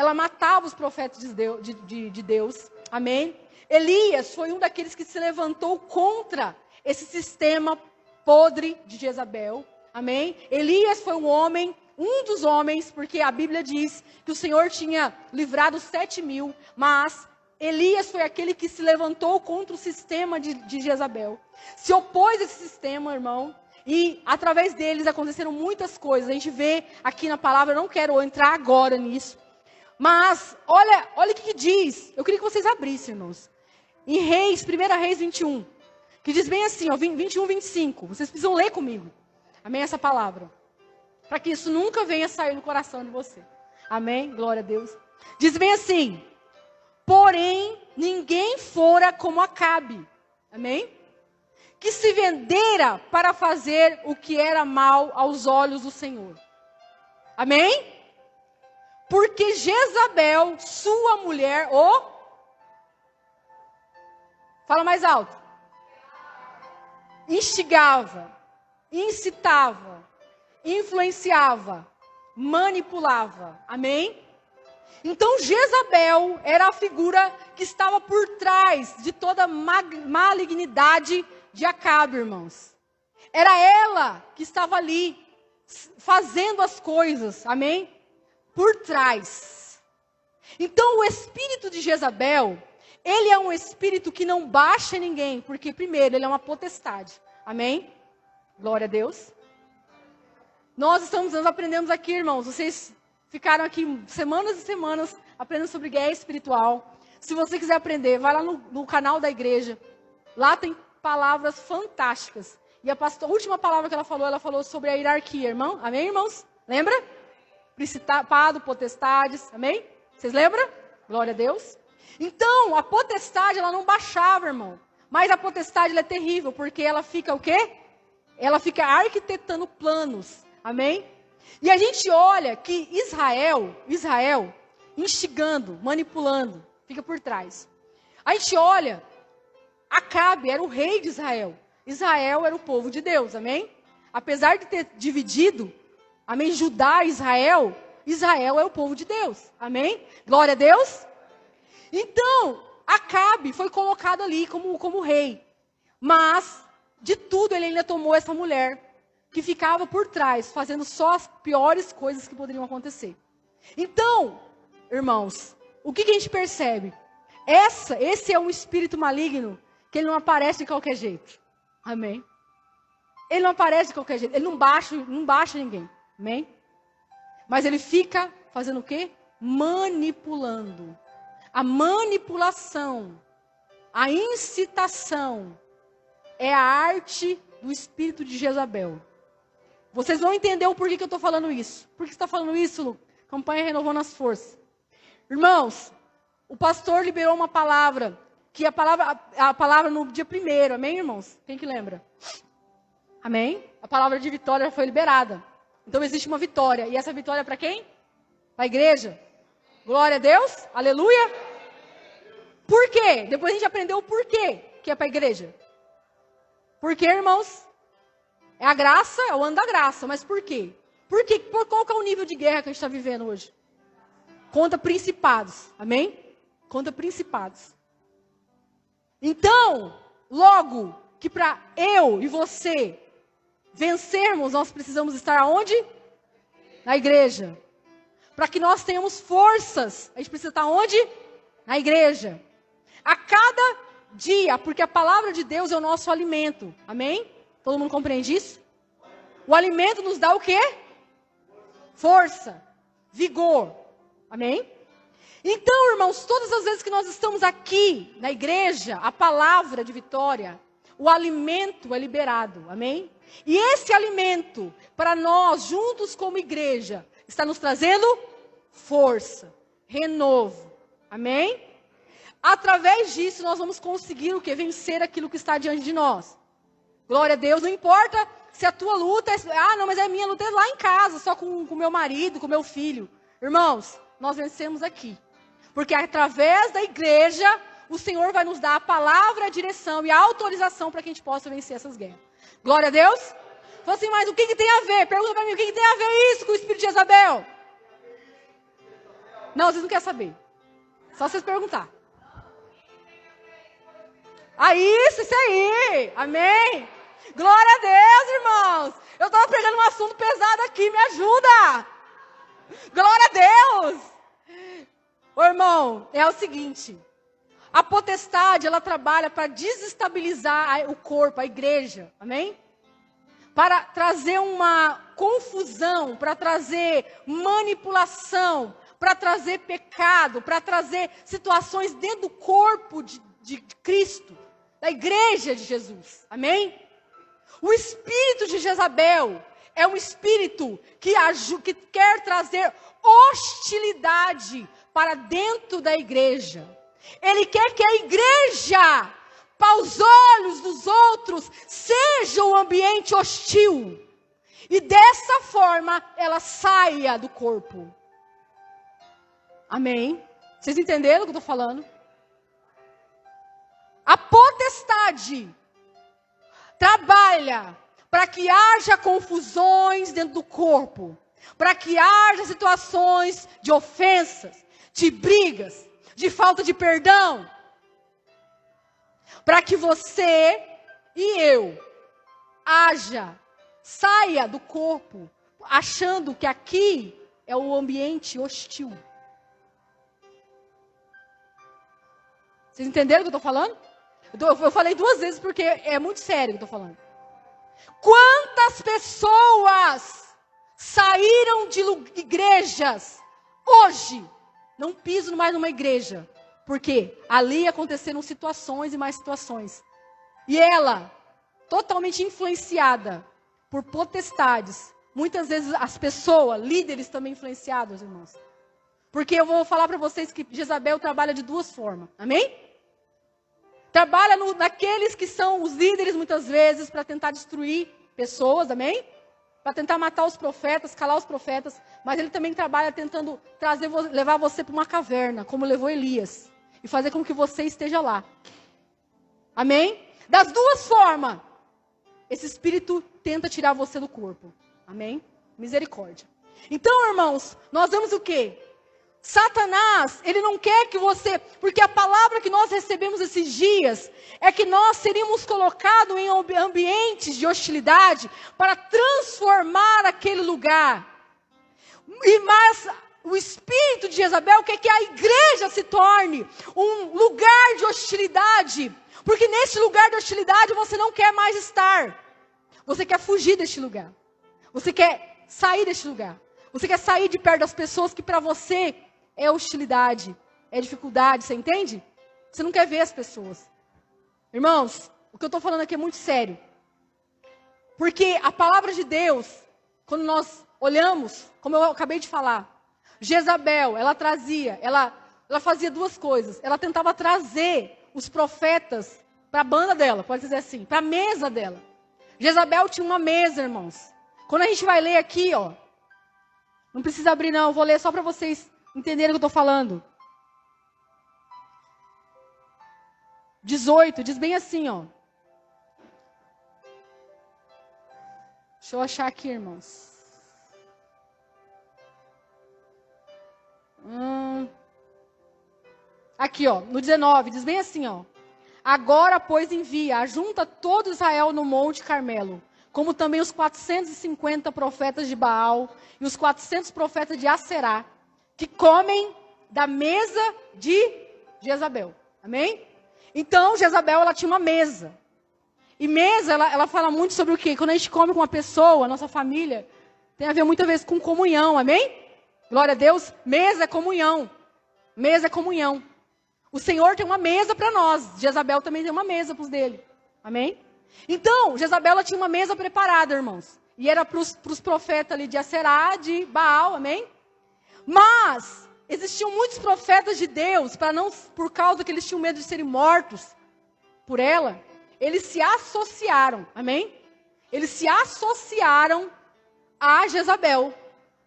ela matava os profetas de Deus, amém? Elias foi um daqueles que se levantou contra esse sistema podre de Jezabel, amém? Elias foi um dos homens, porque a Bíblia diz que o Senhor tinha livrado 7.000, mas Elias foi aquele que se levantou contra o sistema de Jezabel. Se opôs a esse sistema, irmão, e através deles aconteceram muitas coisas. A gente vê aqui na palavra, eu não quero entrar agora nisso. Mas, olha o que diz. Eu queria que vocês abrissem, irmãos. Em Reis, 1 Reis 21. Que diz bem assim, ó, 21, 25. Vocês precisam ler comigo. Amém? Essa palavra. Para que isso nunca venha sair do coração de você. Amém? Glória a Deus. Diz bem assim. Porém, ninguém fora como Acabe. Amém? Que se vendera para fazer o que era mal aos olhos do Senhor. Amém? Porque Jezabel, sua mulher, fala mais alto. Instigava, incitava, influenciava, manipulava. Amém? Então Jezabel era a figura que estava por trás de toda a malignidade de Acabe, irmãos. Era ela que estava ali, fazendo as coisas, amém? Por trás. Então o espírito de Jezabel, ele é um espírito que não baixa ninguém, porque primeiro ele é uma potestade, amém? Glória a Deus. Nós aprendemos aqui, irmãos, vocês ficaram aqui semanas e semanas aprendendo sobre guerra espiritual. Se você quiser aprender, vai lá no canal da igreja. Lá tem palavras fantásticas. E a última palavra que ela falou sobre a hierarquia, irmão. Amém, irmãos? Lembra? Principado, potestades. Amém? Vocês lembram? Glória a Deus. Então, a potestade, ela não baixava, irmão. Mas a potestade, ela é terrível, porque ela fica o quê? Ela fica arquitetando planos. Amém? E a gente olha que Israel, instigando, manipulando, fica por trás. A gente olha, Acabe era o rei de Israel. Israel era o povo de Deus, amém? Apesar de ter dividido, amém, Judá e Israel, Israel é o povo de Deus, amém? Glória a Deus. Então, Acabe foi colocado ali como rei. Mas, de tudo, ele ainda tomou essa mulher que ficava por trás, fazendo só as piores coisas que poderiam acontecer. Então, irmãos, o que a gente percebe? Esse é um espírito maligno que ele não aparece de qualquer jeito. Amém? Ele não aparece de qualquer jeito. Ele não baixa ninguém. Amém? Mas ele fica fazendo o quê? Manipulando. A manipulação, a incitação é a arte do espírito de Jezabel. Vocês vão entender o porquê que eu estou falando isso. Por que você está falando isso, Lu? Campanha Renovando as Forças. Irmãos, o pastor liberou uma palavra, que a palavra no dia 1º, amém, irmãos? Quem que lembra? Amém? A palavra de vitória foi liberada. Então existe uma vitória. E essa vitória é para quem? Para a igreja. Glória a Deus. Aleluia. Por quê? Depois a gente aprendeu o porquê que é para a igreja. Por quê, irmãos? É a graça, é o ano da graça. Mas por quê? Qual que é o nível de guerra que a gente está vivendo hoje? Contra principados. Amém? Contra principados. Então, logo que para eu e você vencermos, nós precisamos estar aonde? Na igreja. Para que nós tenhamos forças, a gente precisa estar onde? Na igreja. A cada dia, porque a palavra de Deus é o nosso alimento. Amém? Todo mundo compreende isso? O alimento nos dá o quê? Força, vigor. Amém? Então, irmãos, todas as vezes que nós estamos aqui na igreja, a palavra de vitória, o alimento é liberado. Amém? E esse alimento, para nós, juntos como igreja, está nos trazendo força, renovo. Amém? Através disso, nós vamos conseguir o quê? Vencer aquilo que está diante de nós. Glória a Deus. Não importa se a tua luta é... não, mas a minha luta é lá em casa, só com o meu marido, com o meu filho. Irmãos, nós vencemos aqui. Porque através da igreja, o Senhor vai nos dar a palavra, a direção e a autorização para que a gente possa vencer essas guerras. Glória a Deus. Fala assim, mas o que tem a ver? Pergunta para mim, o que tem a ver isso com o espírito de Jezabel? Não, vocês não querem saber. Só vocês perguntar. Isso aí. Amém. Glória a Deus, irmãos. Eu estava pegando um assunto pesado aqui, me ajuda. Glória a Deus. Ô, irmão, é o seguinte. A potestade, ela trabalha para desestabilizar o corpo, a igreja. Amém? Para trazer uma confusão, para trazer manipulação, para trazer pecado, para trazer situações dentro do corpo de Cristo, da igreja de Jesus. Amém? O espírito de Jezabel é um espírito que quer trazer hostilidade para dentro da igreja. Ele quer que a igreja, para os olhos dos outros, seja um ambiente hostil. E dessa forma, ela saia do corpo. Amém? Vocês entenderam o que eu estou falando? A potestade trabalha para que haja confusões dentro do corpo. Para que haja situações de ofensas, de brigas, de falta de perdão. Para que você e eu saia do corpo achando que aqui é o ambiente hostil. Vocês entenderam o que eu estou falando? Eu falei 2 vezes porque é muito sério o que eu estou falando. Quantas pessoas saíram de igrejas hoje? Não piso mais numa igreja. Porque ali aconteceram situações e mais situações. E ela, totalmente influenciada por potestades. Muitas vezes as pessoas, líderes também influenciados, irmãos. Porque eu vou falar para vocês que Jezabel trabalha de 2 formas. Amém? Trabalha naqueles que são os líderes muitas vezes para tentar destruir pessoas, amém? Para tentar matar os profetas, calar os profetas. Mas ele também trabalha tentando levar você para uma caverna, como levou Elias. E fazer com que você esteja lá. Amém? Das 2 formas, esse espírito tenta tirar você do corpo. Amém? Misericórdia. Então, irmãos, nós vemos o quê? Satanás, ele não quer que você... Porque a palavra que nós recebemos esses dias é que nós seríamos colocados em ambientes de hostilidade para transformar aquele lugar. Mas o espírito de Jezabel quer que a igreja se torne um lugar de hostilidade. Porque nesse lugar de hostilidade você não quer mais estar. Você quer fugir deste lugar. Você quer sair deste lugar. Você quer sair de perto das pessoas que para você é hostilidade, é dificuldade, você entende? Você não quer ver as pessoas. Irmãos, o que eu estou falando aqui é muito sério. Porque a palavra de Deus, quando nós olhamos, como eu acabei de falar, Jezabel, ela fazia 2 coisas. Ela tentava trazer os profetas para a banda dela, pode dizer assim, para a mesa dela. Jezabel tinha uma mesa, irmãos. Quando a gente vai ler aqui, ó, não precisa abrir não, eu vou ler só para vocês entenderem o que eu estou falando. 18, diz bem assim, ó. Deixa eu achar aqui, irmãos. Aqui, ó, no 19, diz bem assim, ó. Agora, pois, envia, ajunta todo Israel no Monte Carmelo, como também os 450 profetas de Baal e os 400 profetas de Aserá, que comem da mesa de Jezabel. Amém? Então, Jezabel, ela tinha uma mesa. E mesa, ela fala muito sobre o quê? Quando a gente come com uma pessoa, nossa família, tem a ver muitas vezes com comunhão, amém? Glória a Deus, mesa é comunhão. Mesa é comunhão. O Senhor tem uma mesa para nós. Jezabel também tem uma mesa para os dele. Amém? Então, Jezabel ela tinha uma mesa preparada, irmãos. E era para os profetas ali de Aserá, de Baal, amém? Mas existiam muitos profetas de Deus, por causa que eles tinham medo de serem mortos por ela, eles se associaram, amém? Eles se associaram a Jezabel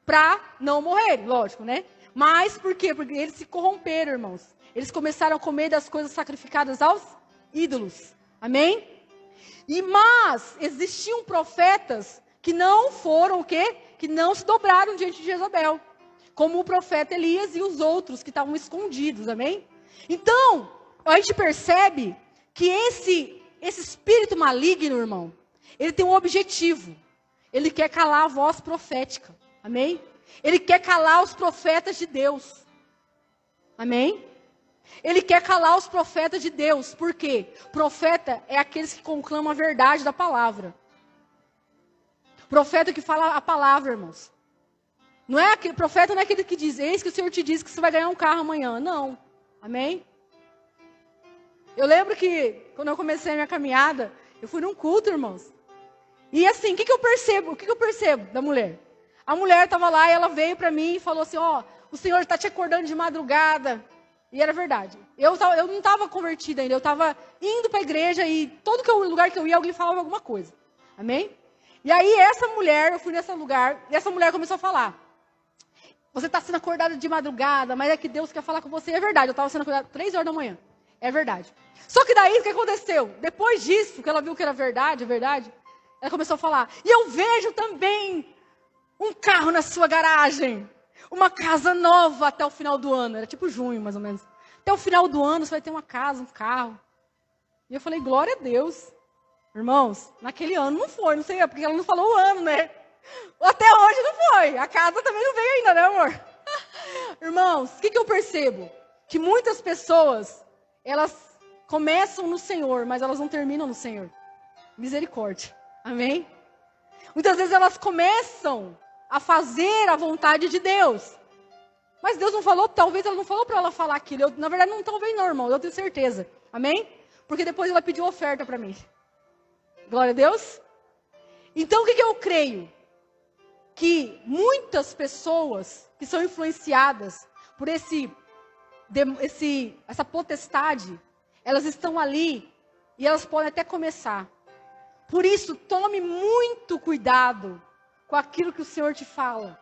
para não morrer, lógico, né? Mas por quê? Porque eles se corromperam, irmãos. Eles começaram a comer das coisas sacrificadas aos ídolos, amém? Mas existiam profetas que não foram o quê? Que não se dobraram diante de Jezabel. como o profeta Elias e os outros que estavam escondidos, amém? Então, a gente percebe que esse espírito maligno, irmão, ele tem um objetivo. Ele quer calar a voz profética, amém? Ele quer calar os profetas de Deus, amém? Ele quer calar os profetas de Deus, por quê? Profeta é aqueles que conclamam a verdade da palavra. Profeta que fala a palavra, irmãos. Não é aquele profeta, não é aquele que diz, eis que o Senhor te diz que você vai ganhar um carro amanhã. Não, amém? Eu lembro que, quando eu comecei a minha caminhada, eu fui num culto, irmãos. E assim, o que eu percebo? O que eu percebo da mulher? A mulher estava lá e ela veio para mim e falou assim, o Senhor está te acordando de madrugada. E era verdade. Eu não estava convertida ainda, eu estava indo para a igreja e todo lugar que eu ia, alguém falava alguma coisa. Amém? E aí eu fui nesse lugar, e essa mulher começou a falar. Você está sendo acordada de madrugada, mas é que Deus quer falar com você. É verdade, eu estava sendo acordada 3 horas da manhã. É verdade. Só que daí, o que aconteceu? Depois disso, que ela viu que era verdade, ela começou a falar. E eu vejo também um carro na sua garagem. Uma casa nova até o final do ano. Era tipo junho, mais ou menos. Até o final do ano, você vai ter uma casa, um carro. E eu falei, glória a Deus. Irmãos, naquele ano não foi, não sei, porque ela não falou o ano, né? Até hoje não foi. A casa também não veio ainda, né, amor? Irmãos, o que eu percebo? Que muitas pessoas, elas começam no Senhor, mas elas não terminam no Senhor. Misericórdia. Amém? Muitas vezes elas começam a fazer a vontade de Deus. Mas Deus não falou, talvez ela não falou para ela falar aquilo. Na verdade, talvez não, irmão, eu tenho certeza. Amém? Porque depois ela pediu oferta para mim. Glória a Deus. Então, o que eu creio? Que muitas pessoas que são influenciadas por essa potestade, elas estão ali e elas podem até começar. Por isso, tome muito cuidado com aquilo que o Senhor te fala.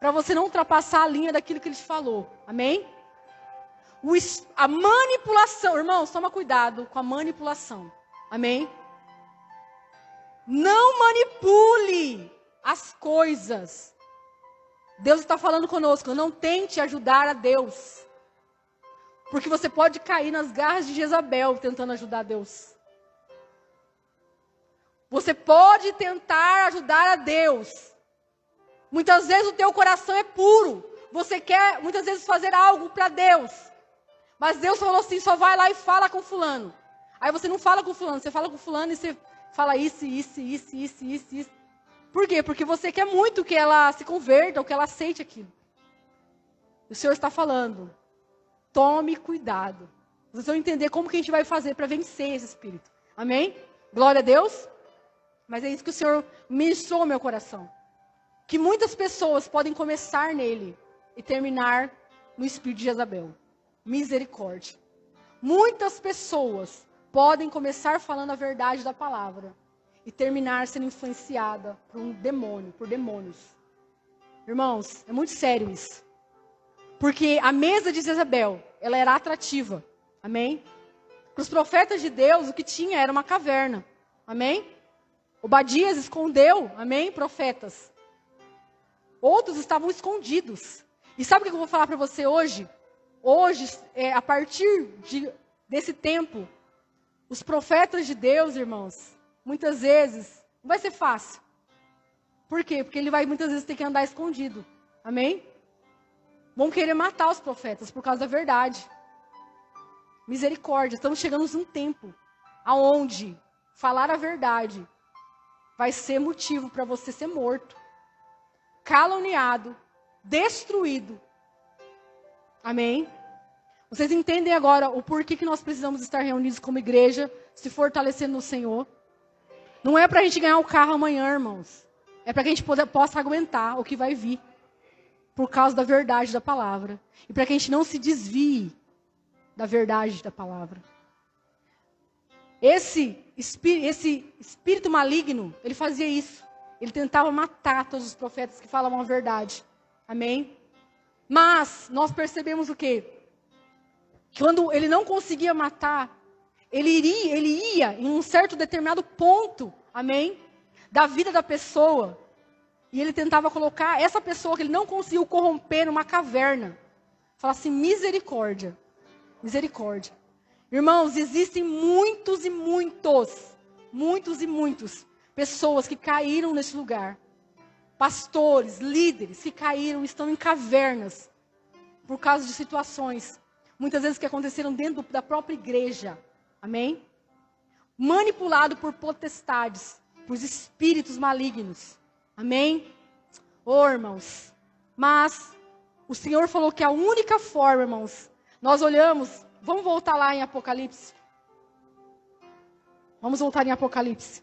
Para você não ultrapassar a linha daquilo que Ele te falou. Amém? A manipulação. Irmãos, toma cuidado com a manipulação. Amém? Não manipule as coisas. Deus está falando conosco. Não tente ajudar a Deus. Porque você pode cair nas garras de Jezabel tentando ajudar Deus. Você pode tentar ajudar a Deus. Muitas vezes o teu coração é puro. Você quer, muitas vezes, fazer algo para Deus. Mas Deus falou assim, só vai lá e fala com fulano. Aí você não fala com fulano, você fala com fulano e você fala isso. Por quê? Porque você quer muito que ela se converta ou que ela aceite aquilo. O Senhor está falando, tome cuidado. Vocês vão entender como que a gente vai fazer para vencer esse espírito. Amém? Glória a Deus. Mas é isso que o Senhor ministrou ao meu coração. Que muitas pessoas podem começar nele e terminar no espírito de Jezabel. Misericórdia. Muitas pessoas podem começar falando a verdade da palavra e terminar sendo influenciada por um demônio, por demônios. Irmãos, é muito sério isso. Porque a mesa de Jezabel, ela era atrativa. Amém? Para os profetas de Deus, o que tinha era uma caverna. Amém? Obadias escondeu, amém, profetas. Outros estavam escondidos. E sabe o que eu vou falar para você hoje? Hoje, a partir desse tempo, os profetas de Deus, irmãos, muitas vezes, não vai ser fácil. Por quê? Porque ele vai muitas vezes ter que andar escondido. Amém? Vão querer matar os profetas por causa da verdade. Misericórdia, estamos chegando num tempo aonde falar a verdade vai ser motivo para você ser morto, caluniado, destruído. Amém? Vocês entendem agora o porquê que nós precisamos estar reunidos como igreja, se fortalecendo no Senhor? Não é para a gente ganhar o carro amanhã, irmãos. É para que a gente possa aguentar o que vai vir, por causa da verdade da palavra. E para que a gente não se desvie da verdade da palavra. Esse espírito maligno, ele fazia isso. Ele tentava matar todos os profetas que falavam a verdade. Amém? Mas nós percebemos o quê? Quando ele não conseguia matar, ele ia em um certo determinado ponto, amém? Da vida da pessoa. E ele tentava colocar essa pessoa que ele não conseguiu corromper numa caverna. Fala assim, misericórdia. Misericórdia. Irmãos, existem muitos pessoas que caíram nesse lugar. Pastores, líderes que caíram, estão em cavernas. Por causa de situações, muitas vezes que aconteceram dentro da própria igreja. Amém? Manipulado por potestades, por espíritos malignos. Amém? Oh, irmãos. Mas o Senhor falou que a única forma, irmãos, nós olhamos, vamos voltar lá em Apocalipse. Vamos voltar em Apocalipse.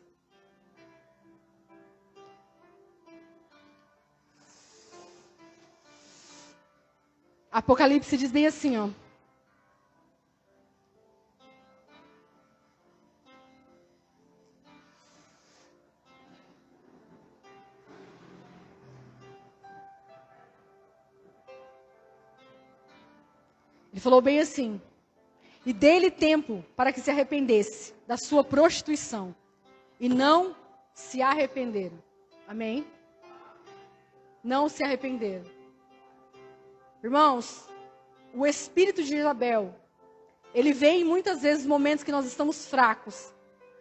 Apocalipse diz bem assim, ó. Ele falou bem assim, e dê-lhe tempo para que se arrependesse da sua prostituição, e não se arrependeram. Amém? Não se arrependeram. Irmãos, o espírito de Jezabel, ele vem muitas vezes em momentos que nós estamos fracos,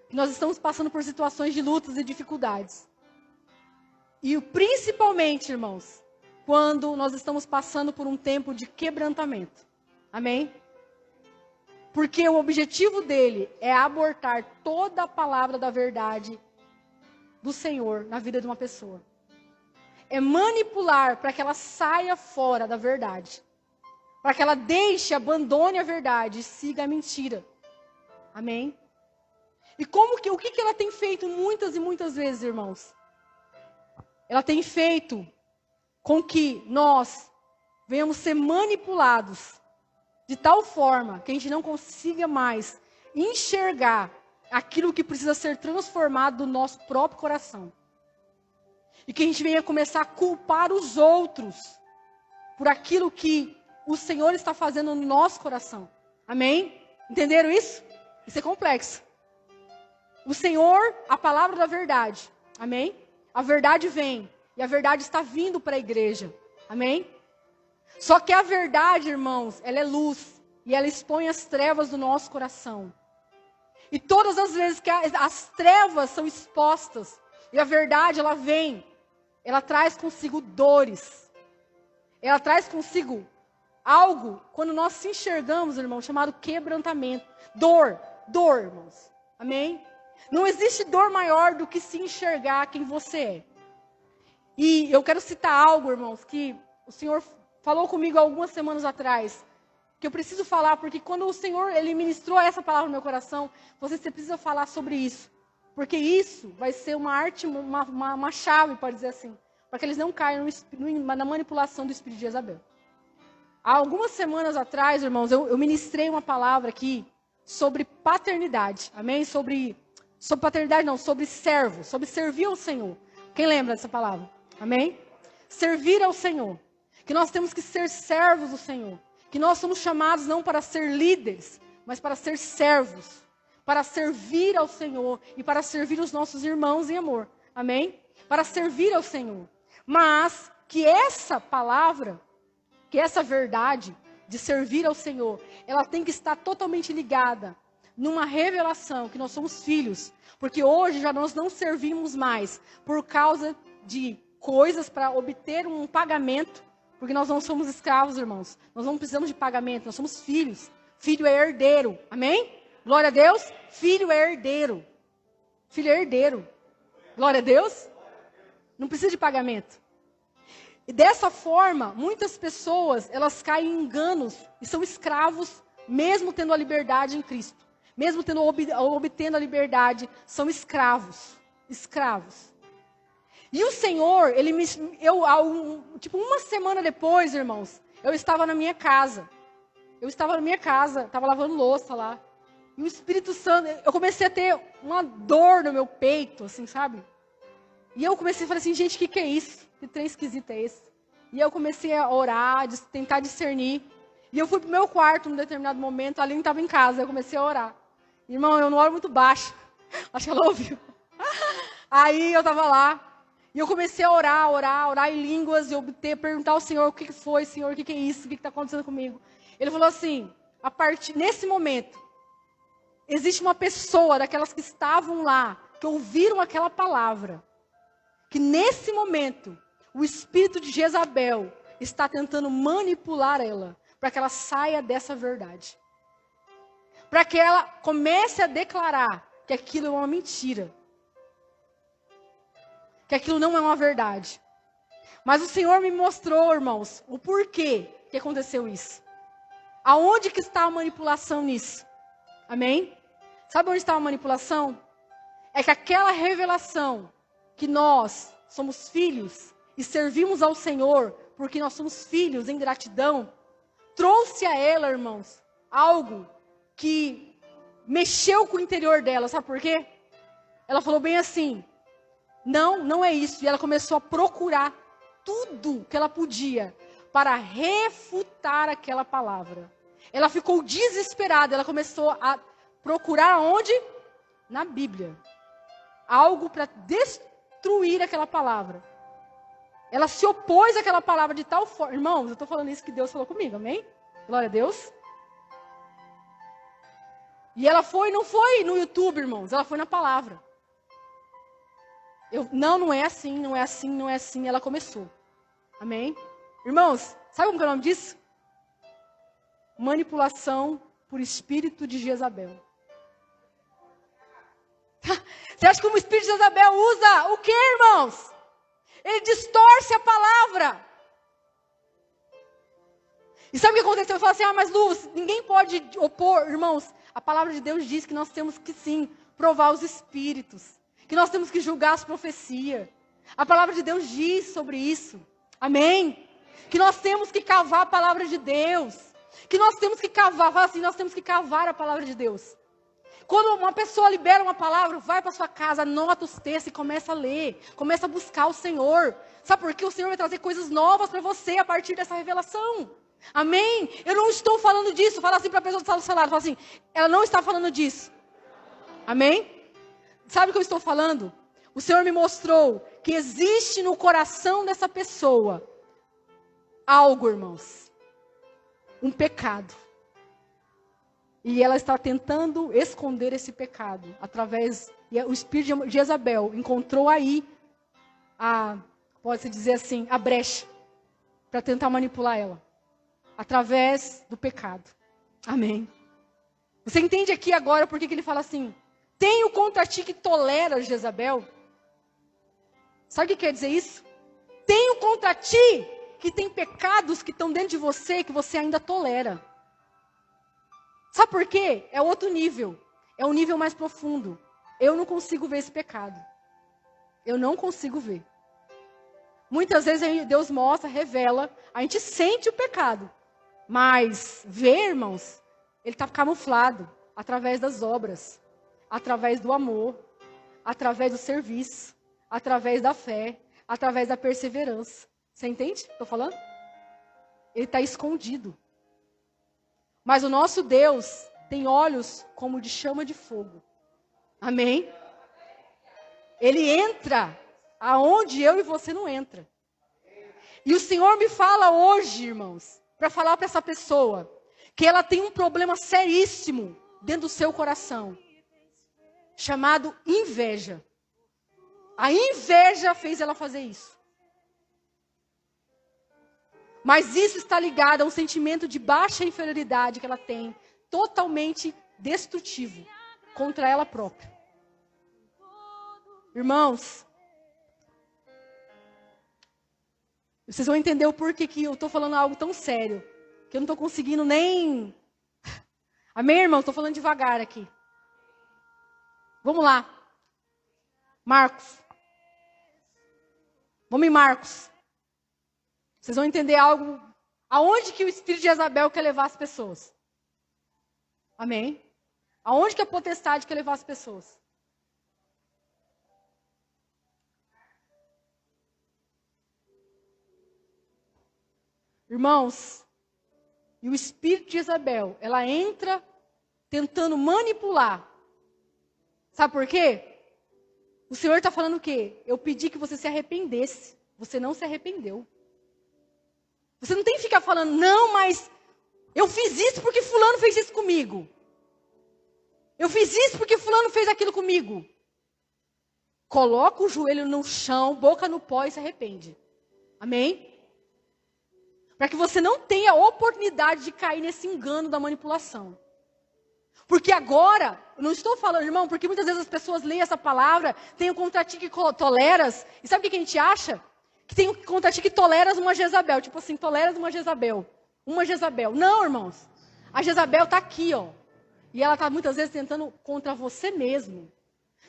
que nós estamos passando por situações de lutas e dificuldades. E principalmente, irmãos, quando nós estamos passando por um tempo de quebrantamento. Amém? Porque o objetivo dele é abortar toda a palavra da verdade do Senhor na vida de uma pessoa. É manipular para que ela saia fora da verdade. Para que ela deixe, abandone a verdade e siga a mentira. Amém? E o que ela tem feito muitas e muitas vezes, irmãos? Ela tem feito com que nós venhamos ser manipulados de tal forma que a gente não consiga mais enxergar aquilo que precisa ser transformado do nosso próprio coração. E que a gente venha começar a culpar os outros por aquilo que o Senhor está fazendo no nosso coração. Amém? Entenderam isso? Isso é complexo. O Senhor, a palavra da verdade. Amém? A verdade vem. E a verdade está vindo para a igreja. Amém? Só que a verdade, irmãos, ela é luz. E ela expõe as trevas do nosso coração. E todas as vezes que as trevas são expostas, e a verdade, ela vem, ela traz consigo dores. Ela traz consigo algo, quando nós se enxergamos, irmão, chamado quebrantamento. Dor, irmãos. Amém? Não existe dor maior do que se enxergar quem você é. E eu quero citar algo, irmãos, que o Senhor falou comigo algumas semanas atrás, que eu preciso falar, porque quando o Senhor, Ele ministrou essa palavra no meu coração, você precisa falar sobre isso. Porque isso vai ser uma arte, uma chave, pode dizer assim, para que eles não caiam na manipulação do espírito de Jezabel. Há algumas semanas atrás, irmãos, eu ministrei uma palavra aqui sobre paternidade. Amém? Sobre paternidade não, sobre servo, sobre servir ao Senhor. Quem lembra dessa palavra? Amém? Servir ao Senhor. Que nós temos que ser servos do Senhor. Que nós somos chamados não para ser líderes, mas para ser servos. Para servir ao Senhor e para servir os nossos irmãos em amor. Amém? Para servir ao Senhor. Mas que essa palavra, que essa verdade de servir ao Senhor, ela tem que estar totalmente ligada numa revelação que nós somos filhos. Porque hoje já nós não servimos mais por causa de coisas para obter um pagamento. Porque nós não somos escravos, irmãos. Nós não precisamos de pagamento, nós somos filhos. Filho é herdeiro. Amém? Glória a Deus. Filho é herdeiro. Filho é herdeiro. Glória a Deus. Não precisa de pagamento. E dessa forma, muitas pessoas, elas caem em enganos e são escravos, mesmo tendo a liberdade em Cristo. Mesmo obtendo a liberdade, são escravos. Escravos. E o Senhor, uma semana depois, irmãos, eu estava na minha casa. Estava lavando louça lá. E o Espírito Santo, eu comecei a ter uma dor no meu peito, assim, sabe? E eu comecei a falar assim, gente, o que é isso? Que trem esquisito é esse? E eu comecei a orar, tentar discernir. E eu fui pro meu quarto num determinado momento, a Aline estava em casa, eu comecei a orar. Irmão, eu não oro muito baixo. Acho que ela ouviu. Aí eu estava lá. E eu comecei a orar em línguas, e perguntar ao Senhor, o que foi, Senhor, o que é isso, o que está acontecendo comigo? Ele falou assim, nesse momento, existe uma pessoa daquelas que estavam lá, que ouviram aquela palavra, que nesse momento, o espírito de Jezabel está tentando manipular ela, para que ela saia dessa verdade. Para que ela comece a declarar que aquilo é uma mentira. Que aquilo não é uma verdade. Mas o Senhor me mostrou, irmãos, o porquê que aconteceu isso. Aonde que está a manipulação nisso? Amém? Sabe onde está a manipulação? É que aquela revelação que nós somos filhos e servimos ao Senhor, porque nós somos filhos em gratidão, trouxe a ela, irmãos, algo que mexeu com o interior dela. Sabe por quê? Ela falou bem assim, não é isso. E ela começou a procurar tudo que ela podia para refutar aquela palavra. Ela ficou desesperada, ela começou a procurar onde? Na Bíblia. Algo para destruir aquela palavra. Ela se opôs àquela palavra de tal forma. Irmãos, eu estou falando isso que Deus falou comigo, amém? Glória a Deus. E ela não foi no YouTube, irmãos, ela foi na palavra. Não é assim, não é assim, não é assim. Ela começou. Amém? Irmãos, sabe como que é o nome disso? Manipulação por espírito de Jezabel. Você acha que o espírito de Jezabel usa o que, irmãos? Ele distorce a palavra. E sabe o que aconteceu? Eu falo assim, mas Luz, ninguém pode opor. Irmãos, a palavra de Deus diz que nós temos que sim, provar os espíritos. Que nós temos que julgar as profecias. A palavra de Deus diz sobre isso. Amém? Que nós temos que cavar a palavra de Deus. Que nós temos que cavar, fala assim, nós temos que cavar a palavra de Deus. Quando uma pessoa libera uma palavra, vai para sua casa, anota os textos e começa a ler. Começa a buscar o Senhor. Sabe por quê? O Senhor vai trazer coisas novas para você a partir dessa revelação. Amém? Eu não estou falando disso. Fala assim para a pessoa que está do seu lado. Fala assim, ela não está falando disso. Amém? Sabe o que eu estou falando? O Senhor me mostrou que existe no coração dessa pessoa algo, irmãos. Um pecado. E ela está tentando esconder esse pecado. E o espírito de Jezabel encontrou aí pode-se dizer assim, a brecha. Para tentar manipular ela. Através do pecado. Amém. Você entende aqui agora por que ele fala assim? Tenho contra ti que tolera Jezabel. Sabe o que quer dizer isso? Tenho contra ti que tem pecados que estão dentro de você que você ainda tolera. Sabe por quê? É outro nível. É um nível mais profundo. Eu não consigo ver esse pecado. Eu não consigo ver. Muitas vezes Deus mostra, revela, a gente sente o pecado. Mas ver, irmãos, ele está camuflado através das obras, através do amor, através do serviço, através da fé, através da perseverança. Você entende o que eu estou falando? Ele está escondido. Mas o nosso Deus tem olhos como de chama de fogo. Amém? Ele entra aonde eu e você não entra. E o Senhor me fala hoje, irmãos, para falar para essa pessoa que ela tem um problema seríssimo dentro do seu coração, chamado inveja. A inveja fez ela fazer isso. Mas isso está ligado a um sentimento de baixa inferioridade que ela tem, totalmente destrutivo contra ela própria. Irmãos, vocês vão entender o porquê que eu estou falando algo tão sério, que eu não estou conseguindo nem... Amém, irmão? Estou falando devagar aqui. Vamos lá. Marcos. Vamos em Marcos. Vocês vão entender algo. Aonde que o espírito de Jezabel quer levar as pessoas? Amém? Aonde que a potestade quer levar as pessoas? Irmãos, e o espírito de Jezabel, ela entra tentando manipular. Sabe por quê? O Senhor está falando o quê? Eu pedi que você se arrependesse. Você não se arrependeu. Você não tem que ficar falando, não, mas eu fiz isso porque fulano fez isso comigo. Eu fiz isso porque fulano fez aquilo comigo. Coloca o joelho no chão, boca no pó e se arrepende. Amém? Para que você não tenha oportunidade de cair nesse engano da manipulação. Porque agora, eu não estou falando, irmão, porque muitas vezes as pessoas leem essa palavra, tem o contra ti que toleras, e sabe o que a gente acha? Que tem o contra ti que toleras uma Jezabel, tipo assim, toleras uma Jezabel. Uma Jezabel. Não, irmãos. A Jezabel está aqui, ó. E ela está muitas vezes tentando contra você mesmo.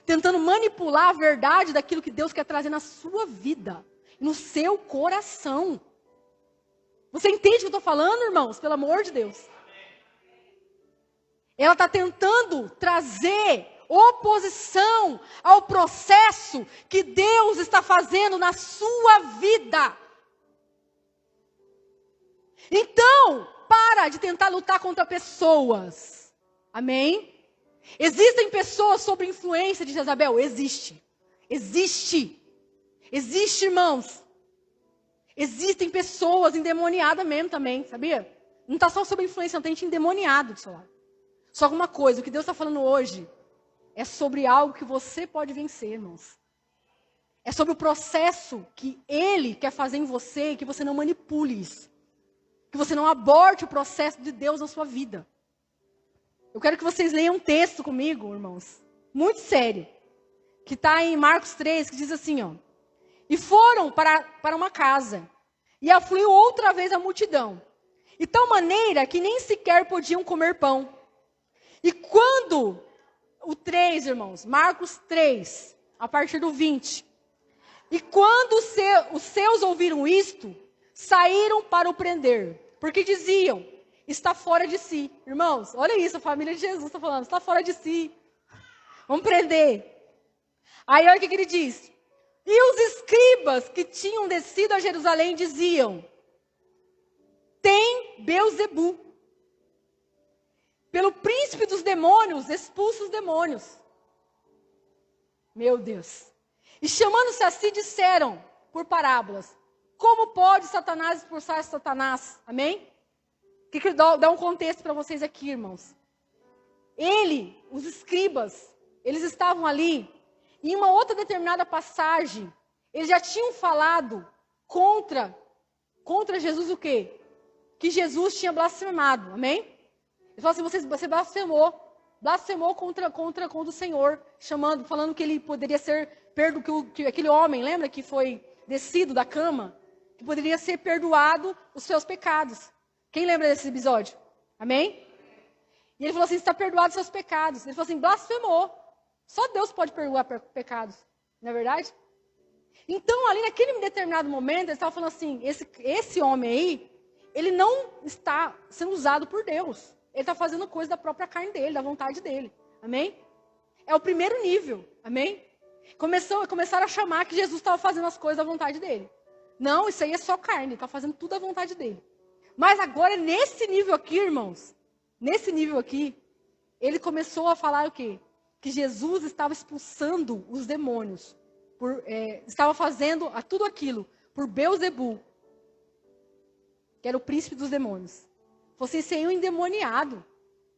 Tentando manipular a verdade daquilo que Deus quer trazer na sua vida. No seu coração. Você entende o que eu estou falando, irmãos? Pelo amor de Deus. Ela está tentando trazer oposição ao processo que Deus está fazendo na sua vida. Então, para de tentar lutar contra pessoas. Amém? Existem pessoas sob influência de Jezabel? Existe. Existe. Existe, irmãos. Existem pessoas endemoniadas mesmo também, sabia? Não está só sob influência, não tem gente endemoniado do seu lado. Só alguma coisa, o que Deus está falando hoje é sobre algo que você pode vencer, irmãos. É sobre o processo que Ele quer fazer em você, que você não manipule isso. Que você não aborte o processo de Deus na sua vida. Eu quero que vocês leiam um texto comigo, irmãos, muito sério, que está em Marcos 3, que diz assim, ó. E foram para uma casa, e afluiu outra vez a multidão, de tal maneira que nem sequer podiam comer pão. E quando, o 3, irmãos, Marcos 3, a partir do 20. E quando os seus ouviram isto, saíram para o prender, porque diziam, está fora de si. Irmãos, olha isso, a família de Jesus está falando, está fora de si. Vamos prender. Aí olha o que ele diz. E os escribas que tinham descido a Jerusalém diziam, tem Beelzebu. Pelo príncipe dos demônios, expulsa os demônios. Meu Deus. E chamando-se a si, disseram, por parábolas, como pode Satanás expulsar Satanás? Amém? Que dá um contexto para vocês aqui, irmãos. Os escribas, eles estavam ali, e em uma outra determinada passagem, eles já tinham falado contra Jesus o quê? Que Jesus tinha blasfemado, amém? Ele falou assim, você blasfemou contra o Senhor, falando que ele poderia ser que aquele homem, lembra que foi descido da cama? Que poderia ser perdoado os seus pecados. Quem lembra desse episódio? Amém? E ele falou assim, está perdoado os seus pecados. Ele falou assim, blasfemou. Só Deus pode perdoar pecados, não é verdade? Então, ali naquele determinado momento, ele estava falando assim, esse homem aí, ele não está sendo usado por Deus. Ele está fazendo coisa da própria carne dele, da vontade dele. Amém? É o primeiro nível. Amém? Começaram a chamar que Jesus estava fazendo as coisas da vontade dele. Não, isso aí é só carne, ele está fazendo tudo da vontade dele. Mas agora, nesse nível aqui, irmãos, nesse nível aqui, ele começou a falar o quê? Que Jesus estava expulsando os demônios. Estava fazendo tudo aquilo por Beelzebu, que era o príncipe dos demônios. Vocês seriam endemoniados.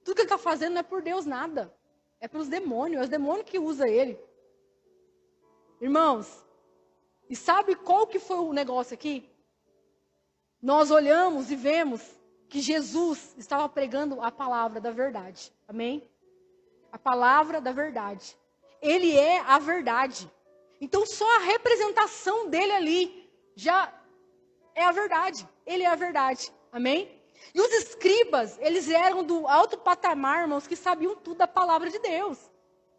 Tudo que ele está fazendo não é por Deus nada. É pelos demônios. É os demônios que usam ele. Irmãos, e sabe qual que foi o negócio aqui? Nós olhamos e vemos que Jesus estava pregando a palavra da verdade. Amém? A palavra da verdade. Ele é a verdade. Então só a representação dele ali já é a verdade. Ele é a verdade. Amém? E os escribas, eles eram do alto patamar, irmãos, que sabiam tudo da palavra de Deus.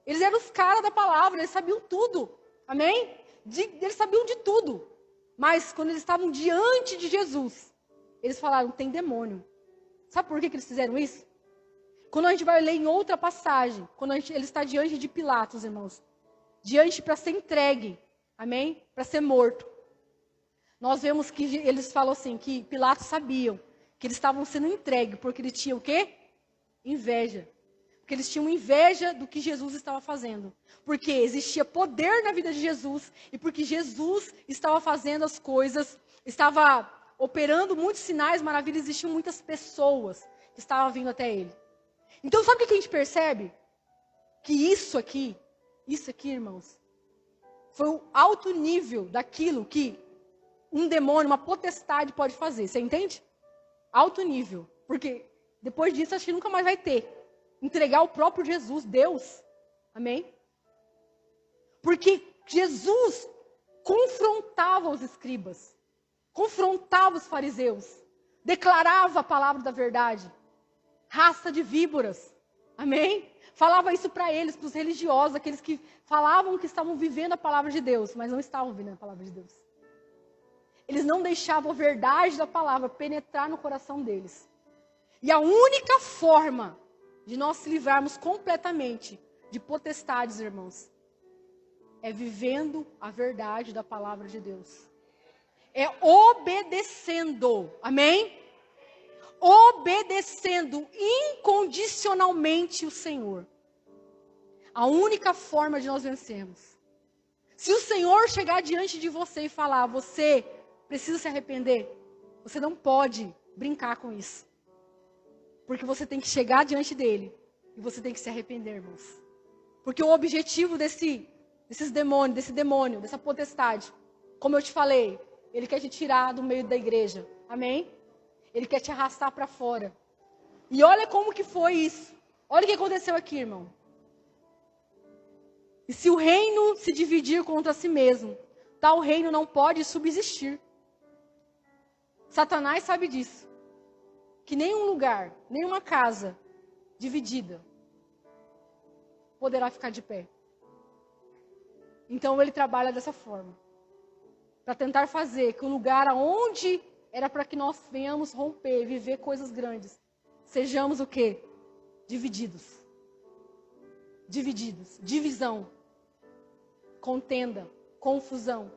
Eles eram os caras da palavra, eles sabiam tudo. Amém? Eles sabiam de tudo. Mas quando eles estavam diante de Jesus, eles falaram, tem demônio. Sabe por que eles fizeram isso? Quando a gente vai ler em outra passagem, quando ele está diante de Pilatos, irmãos, diante para ser entregue, amém? Para ser morto. Nós vemos que eles falam assim, que Pilatos sabiam que eles estavam sendo entregues, porque ele tinha o quê? Inveja. Porque eles tinham inveja do que Jesus estava fazendo. Porque existia poder na vida de Jesus. E porque Jesus estava fazendo as coisas, estava operando muitos sinais, maravilhas, existiam muitas pessoas que estavam vindo até ele. Então, sabe o que a gente percebe? Que isso aqui, irmãos, foi o alto nível daquilo que um demônio, uma potestade pode fazer. Você entende? Alto nível. Porque depois disso, acho que nunca mais vai ter. Entregar o próprio Jesus, Deus. Amém? Porque Jesus confrontava os escribas. Confrontava os fariseus. Declarava a palavra da verdade. Raça de víboras. Amém? Falava isso para eles, para os religiosos, aqueles que falavam que estavam vivendo a palavra de Deus, mas não estavam vivendo a palavra de Deus. Eles não deixavam a verdade da palavra penetrar no coração deles. E a única forma de nós se livrarmos completamente de potestades, irmãos, é vivendo a verdade da palavra de Deus. É obedecendo. Amém? Obedecendo incondicionalmente o Senhor. A única forma de nós vencermos. Se o Senhor chegar diante de você e falar, você precisa se arrepender, você não pode brincar com isso. Porque você tem que chegar diante dele e você tem que se arrepender, irmãos. Porque o objetivo desse demônio, dessa potestade, como eu te falei, ele quer te tirar do meio da igreja. Amém? Ele quer te arrastar para fora. E olha como que foi isso. Olha o que aconteceu aqui, irmão. E se o reino se dividir contra si mesmo, tal reino não pode subsistir. Satanás sabe disso. Que nenhum lugar, nenhuma casa dividida poderá ficar de pé. Então ele trabalha dessa forma. Para tentar fazer que o lugar aonde era para que nós venhamos romper, viver coisas grandes, sejamos o quê? Divididos. Divididos. Divisão. Contenda. Confusão.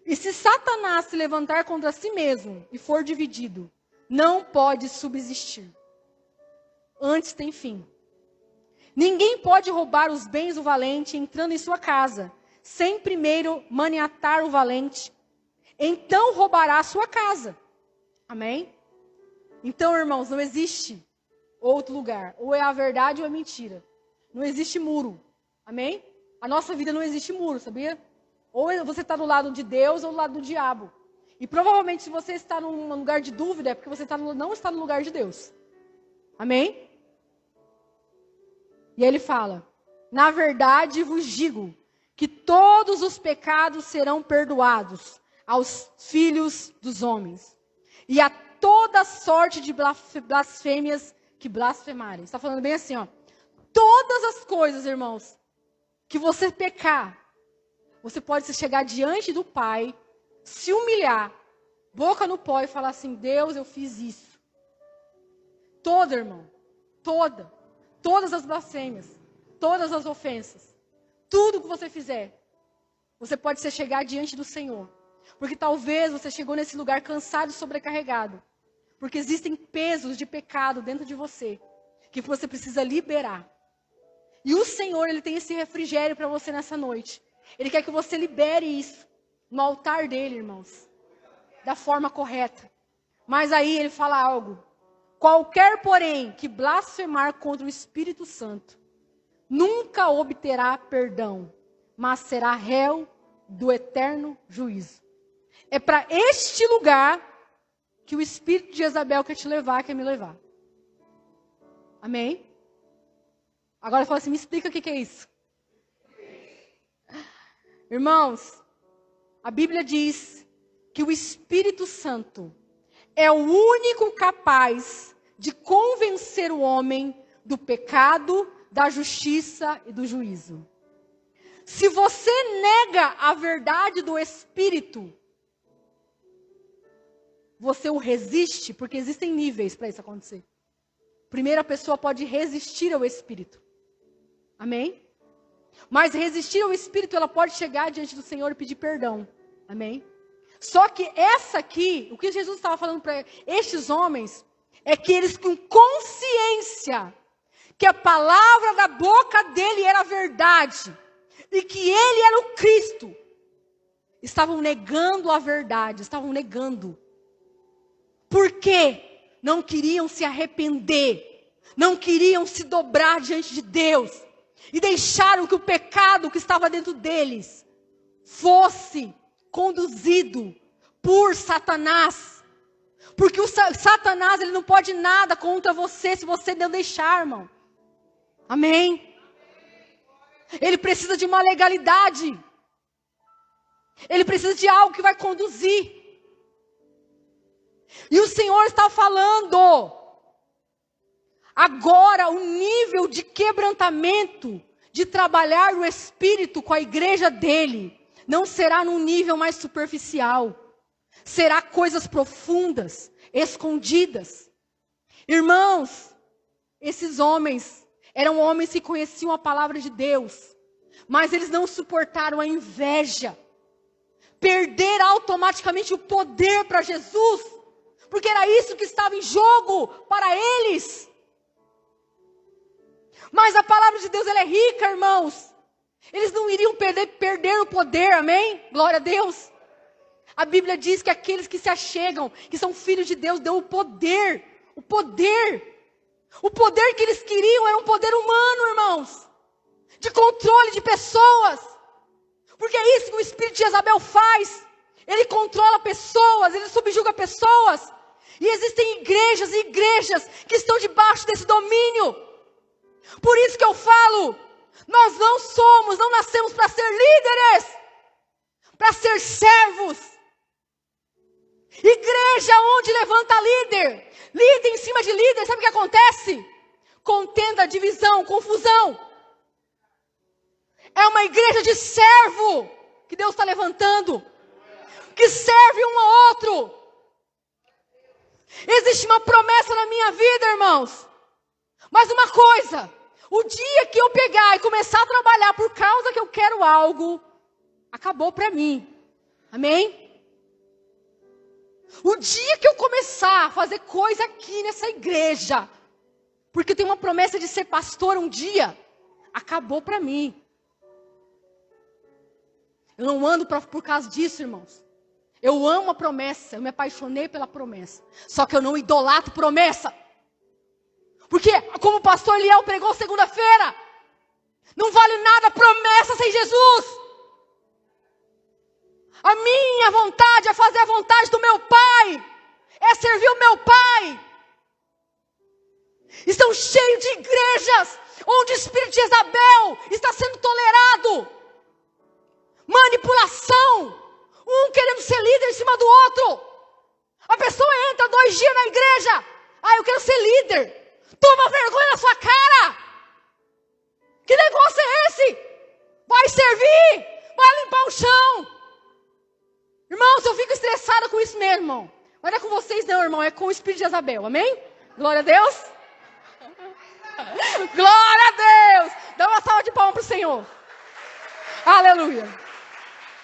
E se Satanás se levantar contra si mesmo e for dividido, não pode subsistir. Antes tem fim. Ninguém pode roubar os bens do valente entrando em sua casa, sem primeiro maniatar o valente. Então roubará a sua casa. Amém? Então, irmãos, não existe outro lugar. Ou é a verdade ou é mentira. Não existe muro. Amém? A nossa vida não existe muro, sabia? Ou você está do lado de Deus ou do lado do diabo. E provavelmente se você está num lugar de dúvida é porque você não está no lugar de Deus. Amém? E ele fala, na verdade vos digo que todos os pecados serão perdoados aos filhos dos homens. E a toda sorte de blasfêmias que blasfemarem. Está falando bem assim, ó. Todas as coisas, irmãos, que você pecar, você pode chegar diante do Pai, se humilhar, boca no pó e falar assim, Deus, eu fiz isso. Toda, irmão, todas as blasfêmias, todas as ofensas, tudo que você fizer, você pode chegar diante do Senhor. Porque talvez você chegou nesse lugar cansado e sobrecarregado. Porque existem pesos de pecado dentro de você, que você precisa liberar. E o Senhor, Ele tem esse refrigério para você nessa noite. Ele quer que você libere isso no altar dele, irmãos. Da forma correta. Mas aí ele fala algo. Qualquer, porém, que blasfemar contra o Espírito Santo, nunca obterá perdão, mas será réu do eterno juízo. É para este lugar que o espírito de Jezabel quer te levar, quer me levar. Amém? Agora fala assim, me explica o que é isso. Irmãos, a Bíblia diz que o Espírito Santo é o único capaz de convencer o homem do pecado, da justiça e do juízo. Se você nega a verdade do Espírito, você o resiste, porque existem níveis para isso acontecer. Primeiro, a pessoa pode resistir ao Espírito. Amém? Mas resistir ao Espírito, ela pode chegar diante do Senhor e pedir perdão. Amém? Só que essa aqui, o que Jesus estava falando para estes homens, é que eles com consciência que a palavra da boca dele era verdade, e que ele era o Cristo, estavam negando a verdade, estavam negando. Por quê? Não queriam se arrepender, não queriam se dobrar diante de Deus, e deixaram que o pecado que estava dentro deles fosse conduzido por Satanás. Porque o Satanás, ele não pode nada contra você se você não deixar, irmão. Amém? Ele precisa de uma legalidade. Ele precisa de algo que vai conduzir. E o Senhor está falando. Agora, o nível de quebrantamento, de trabalhar o Espírito com a igreja dele, não será num nível mais superficial. Será coisas profundas, escondidas. Irmãos, esses homens eram homens que conheciam a palavra de Deus, mas eles não suportaram a inveja. Perder automaticamente o poder para Jesus, porque era isso que estava em jogo para eles. Mas a palavra de Deus, ela é rica, irmãos. Eles não iriam perder o poder, amém? Glória a Deus. A Bíblia diz que aqueles que se achegam, que são filhos de Deus, deu o poder. O poder. O poder que eles queriam era um poder humano, irmãos. De controle de pessoas. Porque é isso que o espírito de Jezabel faz. Ele controla pessoas, ele subjuga pessoas. E existem igrejas e igrejas que estão debaixo desse domínio. Por isso que eu falo, nós não nascemos para ser líderes, para ser servos. Igreja onde levanta líder em cima de líder, sabe o que acontece? Contenda, divisão, confusão. É uma igreja de servo que Deus está levantando, que serve um ao outro. Existe uma promessa na minha vida, irmãos. Mas uma coisa, o dia que eu pegar e começar a trabalhar por causa que eu quero algo, acabou para mim. Amém? O dia que eu começar a fazer coisa aqui nessa igreja, porque eu tenho uma promessa de ser pastor um dia, acabou para mim. Eu não ando por causa disso, irmãos. Eu amo a promessa, eu me apaixonei pela promessa. Só que eu não idolatro promessa. Porque, como o pastor Liel pregou segunda-feira, não vale nada promessa sem Jesus. A minha vontade é fazer a vontade do meu Pai. É servir o meu Pai. Estão cheios de igrejas onde o espírito de Jezabel está sendo tolerado. Manipulação. Um querendo ser líder em cima do outro. A pessoa entra 2 dias na igreja. Eu quero ser líder. Toma vergonha na sua cara. Que negócio é esse? Vai servir. Vai limpar o chão. Irmãos, eu fico estressada com isso mesmo, irmão. Mas não é com vocês não, irmão. É com o espírito de Jezabel, amém? Glória a Deus. Glória a Deus. Dá uma salva de palmas para o Senhor. Aleluia.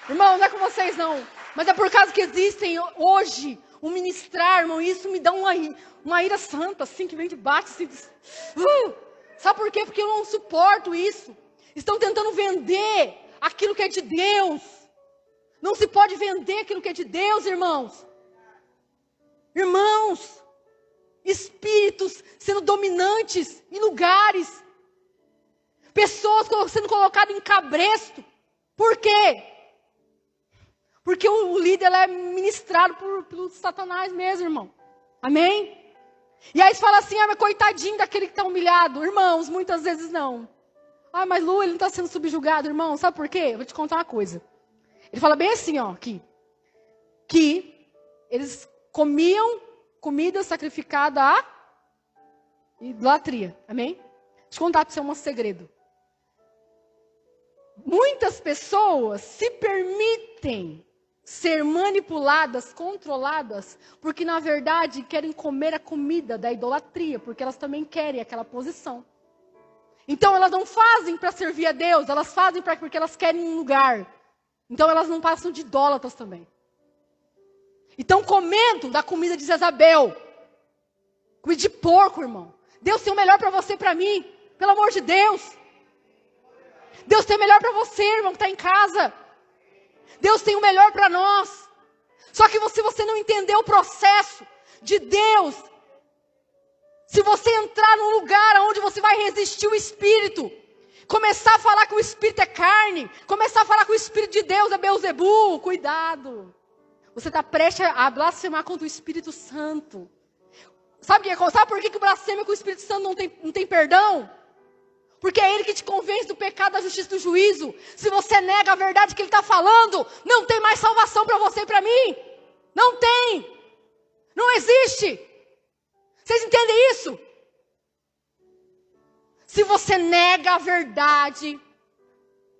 Irmão, não é com vocês não. Mas é por causa que existem hoje o ministrar, irmão. Isso me dá uma ira santa, assim, que vem de baixo. Assim, sabe por quê? Porque eu não suporto isso. Estão tentando vender aquilo que é de Deus. Não se pode vender aquilo que é de Deus, irmãos. Irmãos, espíritos sendo dominantes em lugares. Pessoas sendo colocadas em cabresto. Por quê? Porque o líder é ministrado por Satanás mesmo, irmão. Amém? E aí você fala assim, mas coitadinho daquele que está humilhado. Irmãos, muitas vezes não. Mas Lu, ele não está sendo subjugado, irmão. Sabe por quê? Eu vou te contar uma coisa. Ele fala bem assim, aqui. Que eles comiam comida sacrificada à idolatria. Amém? Deixa eu contar para você um segredo. Muitas pessoas se permitem ser manipuladas, controladas, porque na verdade querem comer a comida da idolatria, porque elas também querem aquela posição. Então elas não fazem para servir a Deus, elas fazem porque elas querem um lugar. Então elas não passam de idólatras também. Então comendo da comida de Jezabel, comida de porco, irmão. Deus tem o melhor para você e para mim. Pelo amor de Deus. Deus tem o melhor para você, irmão, que está em casa. Deus tem o melhor para nós. Só que se você não entender o processo de Deus, se você entrar num lugar onde você vai resistir o Espírito, começar a falar que o Espírito é carne, começar a falar que o Espírito de Deus é Beelzebu, cuidado. Você está prestes a blasfemar contra o Espírito Santo. Sabe por que o blasfêmio com o Espírito Santo não tem perdão? Porque é Ele que te convence do pecado, da justiça e do juízo. Se você nega a verdade que Ele está falando, não tem mais salvação para você e para mim. Não tem. Não existe. Vocês entendem isso? Se você nega a verdade,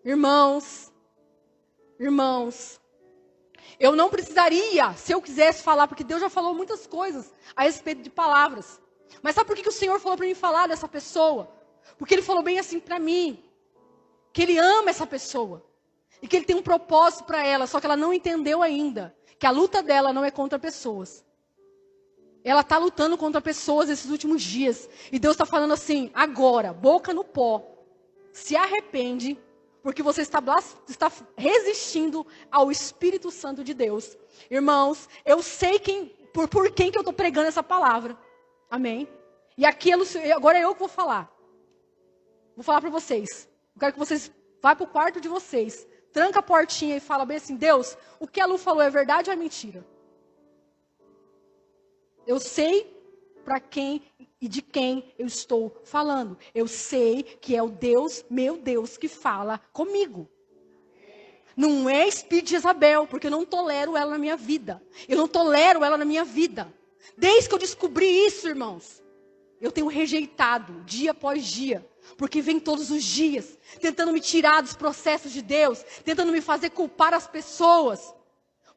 irmãos, eu não precisaria, se eu quisesse falar, porque Deus já falou muitas coisas a respeito de palavras. Mas sabe por que o Senhor falou para mim falar dessa pessoa? Porque Ele falou bem assim para mim, que Ele ama essa pessoa, e que Ele tem um propósito para ela, só que ela não entendeu ainda, que a luta dela não é contra pessoas. Ela está lutando contra pessoas esses últimos dias, e Deus está falando assim, agora, boca no pó, se arrepende, porque você está resistindo ao Espírito Santo de Deus. Irmãos, eu sei por quem que eu estou pregando essa palavra, amém? E agora é eu que vou falar. Vou falar para vocês. Eu quero que vocês vá para o quarto de vocês. Tranca a portinha e fala bem assim, Deus, o que a Lu falou é verdade ou é mentira? Eu sei para quem e de quem eu estou falando. Eu sei que é o Deus, meu Deus, que fala comigo. Não é espírito de Jezabel, porque eu não tolero ela na minha vida. Eu não tolero ela na minha vida. Desde que eu descobri isso, irmãos, eu tenho rejeitado dia após dia. Porque vem todos os dias, tentando me tirar dos processos de Deus, tentando me fazer culpar as pessoas.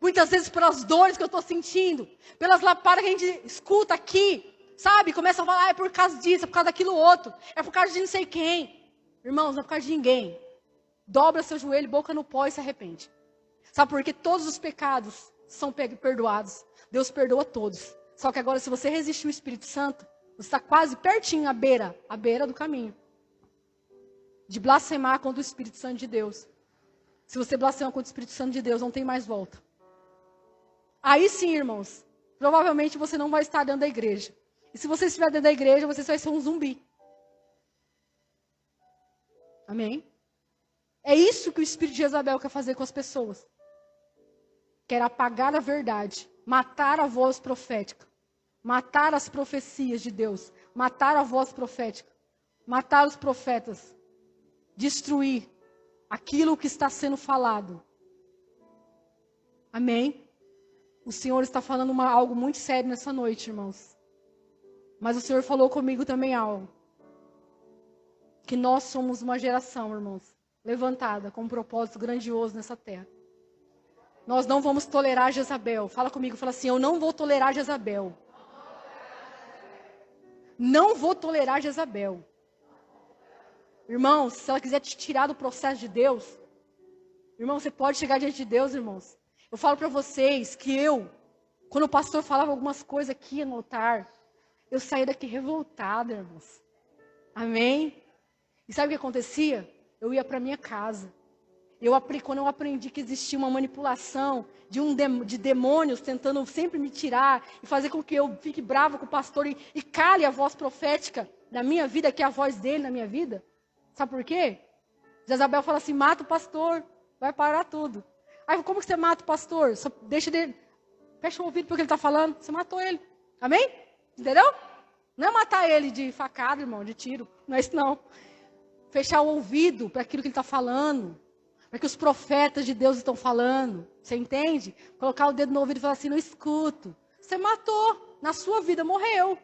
Muitas vezes pelas dores que eu estou sentindo, pelas lapadas que a gente escuta aqui, sabe? Começa a falar, é por causa disso, é por causa daquilo outro, é por causa de não sei quem. Irmãos, não é por causa de ninguém. Dobra seu joelho, boca no pó e se arrepende. Sabe por quê? Todos os pecados são perdoados. Deus perdoa todos. Só que agora, se você resistir o Espírito Santo, você está quase pertinho à beira do caminho. De blasfemar contra o Espírito Santo de Deus. Se você blasfema contra o Espírito Santo de Deus, não tem mais volta. Aí sim, irmãos, provavelmente você não vai estar dentro da igreja. E se você estiver dentro da igreja, você vai ser um zumbi. Amém? É isso que o Espírito de Jezabel quer fazer com as pessoas. Quer apagar a verdade, matar a voz profética, matar as profecias de Deus, matar a voz profética, matar os profetas. Destruir aquilo que está sendo falado. Amém? O Senhor está falando algo muito sério nessa noite, irmãos. Mas o Senhor falou comigo também algo. Que nós somos uma geração, irmãos, levantada com um propósito grandioso nessa terra. Nós não vamos tolerar Jezabel. Fala comigo, fala assim, eu não vou tolerar Jezabel. Não vou tolerar Jezabel. Irmãos, se ela quiser te tirar do processo de Deus, irmão, você pode chegar diante de Deus, irmãos. Eu falo para vocês que quando o pastor falava algumas coisas aqui no altar, eu saía daqui revoltada, irmãos. Amém? E sabe o que acontecia? Eu ia para minha casa. Quando eu aprendi que existia uma manipulação de demônios tentando sempre me tirar e fazer com que eu fique brava com o pastor e cale a voz profética da minha vida, que é a voz dele na minha vida. Sabe por quê? Jezabel fala assim, mata o pastor, vai parar tudo. Aí, como que você mata o pastor? Só deixa ele, fecha o ouvido porque ele está falando, você matou ele. Amém? Entendeu? Não é matar ele de facada, irmão, de tiro. Não é isso não. Fechar o ouvido para aquilo que ele está falando. Para que os profetas de Deus estão falando. Você entende? Colocar o dedo no ouvido e falar assim, não escuto. Você matou. Na sua vida morreu.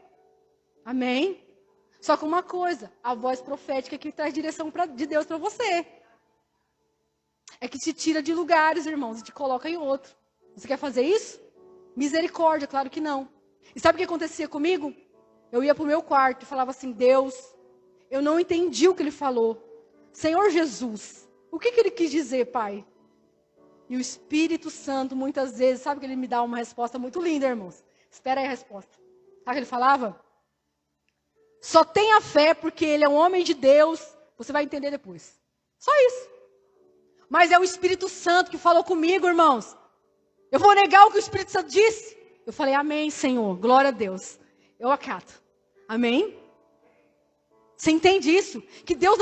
Amém? Só que uma coisa, a voz profética que traz direção de Deus para você. É que te tira de lugares, irmãos, e te coloca em outro. Você quer fazer isso? Misericórdia, claro que não. E sabe o que acontecia comigo? Eu ia para o meu quarto e falava assim, Deus, eu não entendi o que ele falou. Senhor Jesus, o que ele quis dizer, Pai? E o Espírito Santo, muitas vezes, sabe que ele me dá uma resposta muito linda, irmãos? Espera aí a resposta. Sabe o que ele falava? Só tenha fé porque ele é um homem de Deus. Você vai entender depois. Só isso. Mas é o Espírito Santo que falou comigo, irmãos. Eu vou negar o que o Espírito Santo disse? Eu falei, amém, Senhor. Glória a Deus. Eu acato. Amém? Você entende isso? Que Deus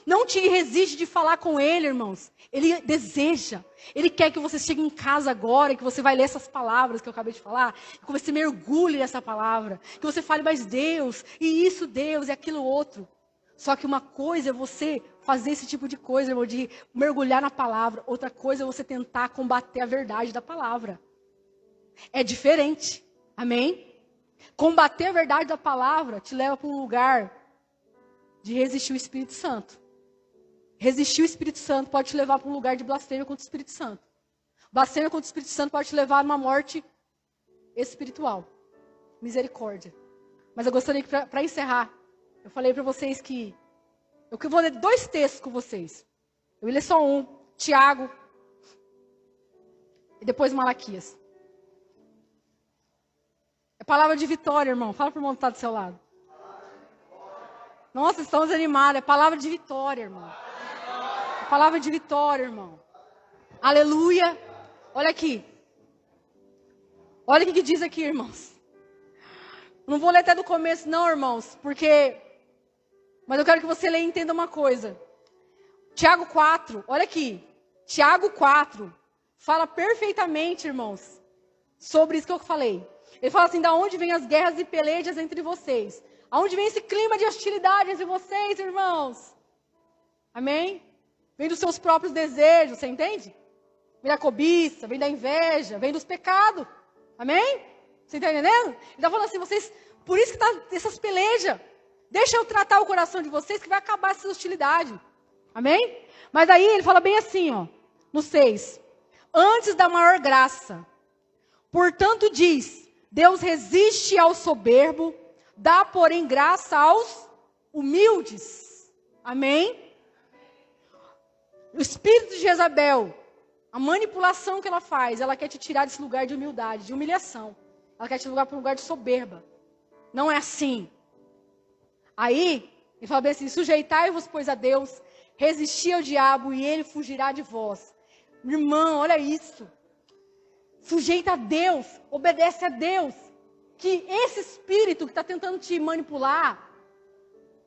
não te resiste de falar com Ele, irmãos. Ele deseja. Ele quer que você chegue em casa agora e que você vai ler essas palavras que eu acabei de falar. Que você mergulhe nessa palavra. Que você fale, mas Deus, e isso Deus, e aquilo outro. Só que uma coisa é você fazer esse tipo de coisa, irmão, de mergulhar na palavra. Outra coisa é você tentar combater a verdade da palavra. É diferente. Amém? Combater a verdade da palavra te leva para um lugar de resistir o Espírito Santo. Resistir o Espírito Santo pode te levar para um lugar de blasfêmia contra o Espírito Santo. Blasfêmia contra o Espírito Santo pode te levar a uma morte espiritual. Misericórdia. Mas eu gostaria que, para encerrar, eu falei para vocês que eu vou ler 2 textos com vocês. Eu vou ler só um, Tiago, e depois Malaquias. É palavra de vitória, irmão. Fala para o irmão que está do seu lado. Nossa, estamos animados. É palavra de vitória, irmão. É palavra de vitória, irmão. Aleluia. Olha aqui. Olha o que diz aqui, irmãos. Não vou ler até do começo, não, irmãos. Mas eu quero que você leia e entenda uma coisa. Tiago 4. Olha aqui. Tiago 4. Fala perfeitamente, irmãos, sobre isso que eu falei. Ele fala assim, da onde vêm as guerras e pelejas entre vocês? Aonde vem esse clima de hostilidade entre vocês, irmãos? Amém? Vem dos seus próprios desejos, você entende? Vem da cobiça, vem da inveja, vem dos pecados. Amém? Você está entendendo? Ele está falando assim, vocês, por isso que está essas pelejas. Deixa eu tratar o coração de vocês que vai acabar essa hostilidade. Amém? Mas aí ele fala bem assim, ó, no 6. Antes da maior graça. Portanto diz, Deus resiste ao soberbo, dá, porém, graça aos humildes. Amém? O espírito de Jezabel, a manipulação que ela faz, ela quer te tirar desse lugar de humildade, de humilhação. Ela quer te levar para um lugar de soberba. Não é assim. Aí, ele fala bem assim, sujeitai-vos, pois, a Deus, resisti ao diabo e ele fugirá de vós. Irmão, olha isso. Sujeita a Deus, obedece a Deus. Que esse espírito que está tentando te manipular,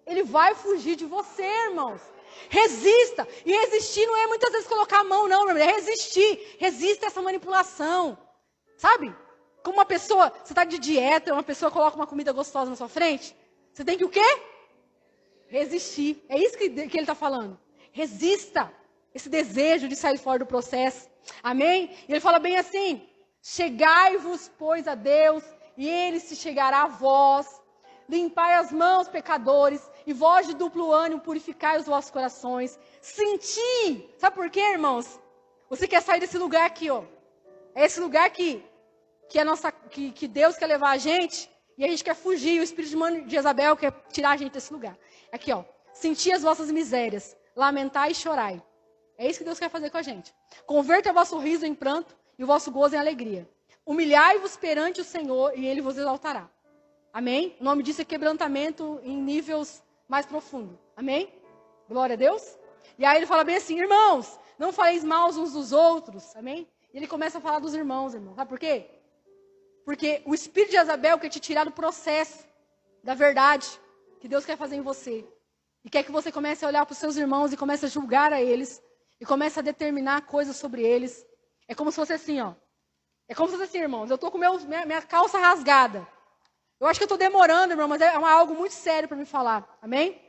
ele vai fugir de você, irmãos. Resista. E resistir não é muitas vezes colocar a mão, não, meu irmão. É resistir. Resista a essa manipulação. Sabe? Como uma pessoa, você está de dieta, uma pessoa coloca uma comida gostosa na sua frente. Você tem que o quê? Resistir. É isso que ele está falando. Resista. Esse desejo de sair fora do processo. Amém? E ele fala bem assim. Chegai-vos, pois, a Deus, e ele se chegará a vós. Limpai as mãos, pecadores, e vós de duplo ânimo purificai os vossos corações. Senti. Sabe por quê, irmãos? Você quer sair desse lugar aqui, ó. É esse lugar que Deus quer levar a gente, e a gente quer fugir. O espírito de Jezabel quer tirar a gente desse lugar. Aqui, ó. Senti as vossas misérias, lamentai e chorai. É isso que Deus quer fazer com a gente. Converta o vosso riso em pranto e o vosso gozo em alegria. Humilhai-vos perante o Senhor e Ele vos exaltará. Amém? O nome disso é quebrantamento em níveis mais profundos. Amém? Glória a Deus. E aí ele fala bem assim, irmãos, não faleis mal uns dos outros. Amém? E ele começa a falar dos irmãos, irmãos. Sabe por quê? Porque o espírito de Jezabel quer te tirar do processo, da verdade que Deus quer fazer em você. E quer que você comece a olhar para os seus irmãos e comece a julgar a eles. E comece a determinar coisas sobre eles. É como se fosse assim, ó. É como se fosse assim, irmãos. Eu estou com minha calça rasgada. Eu acho que eu estou demorando, irmão, mas é algo muito sério para me falar. Amém?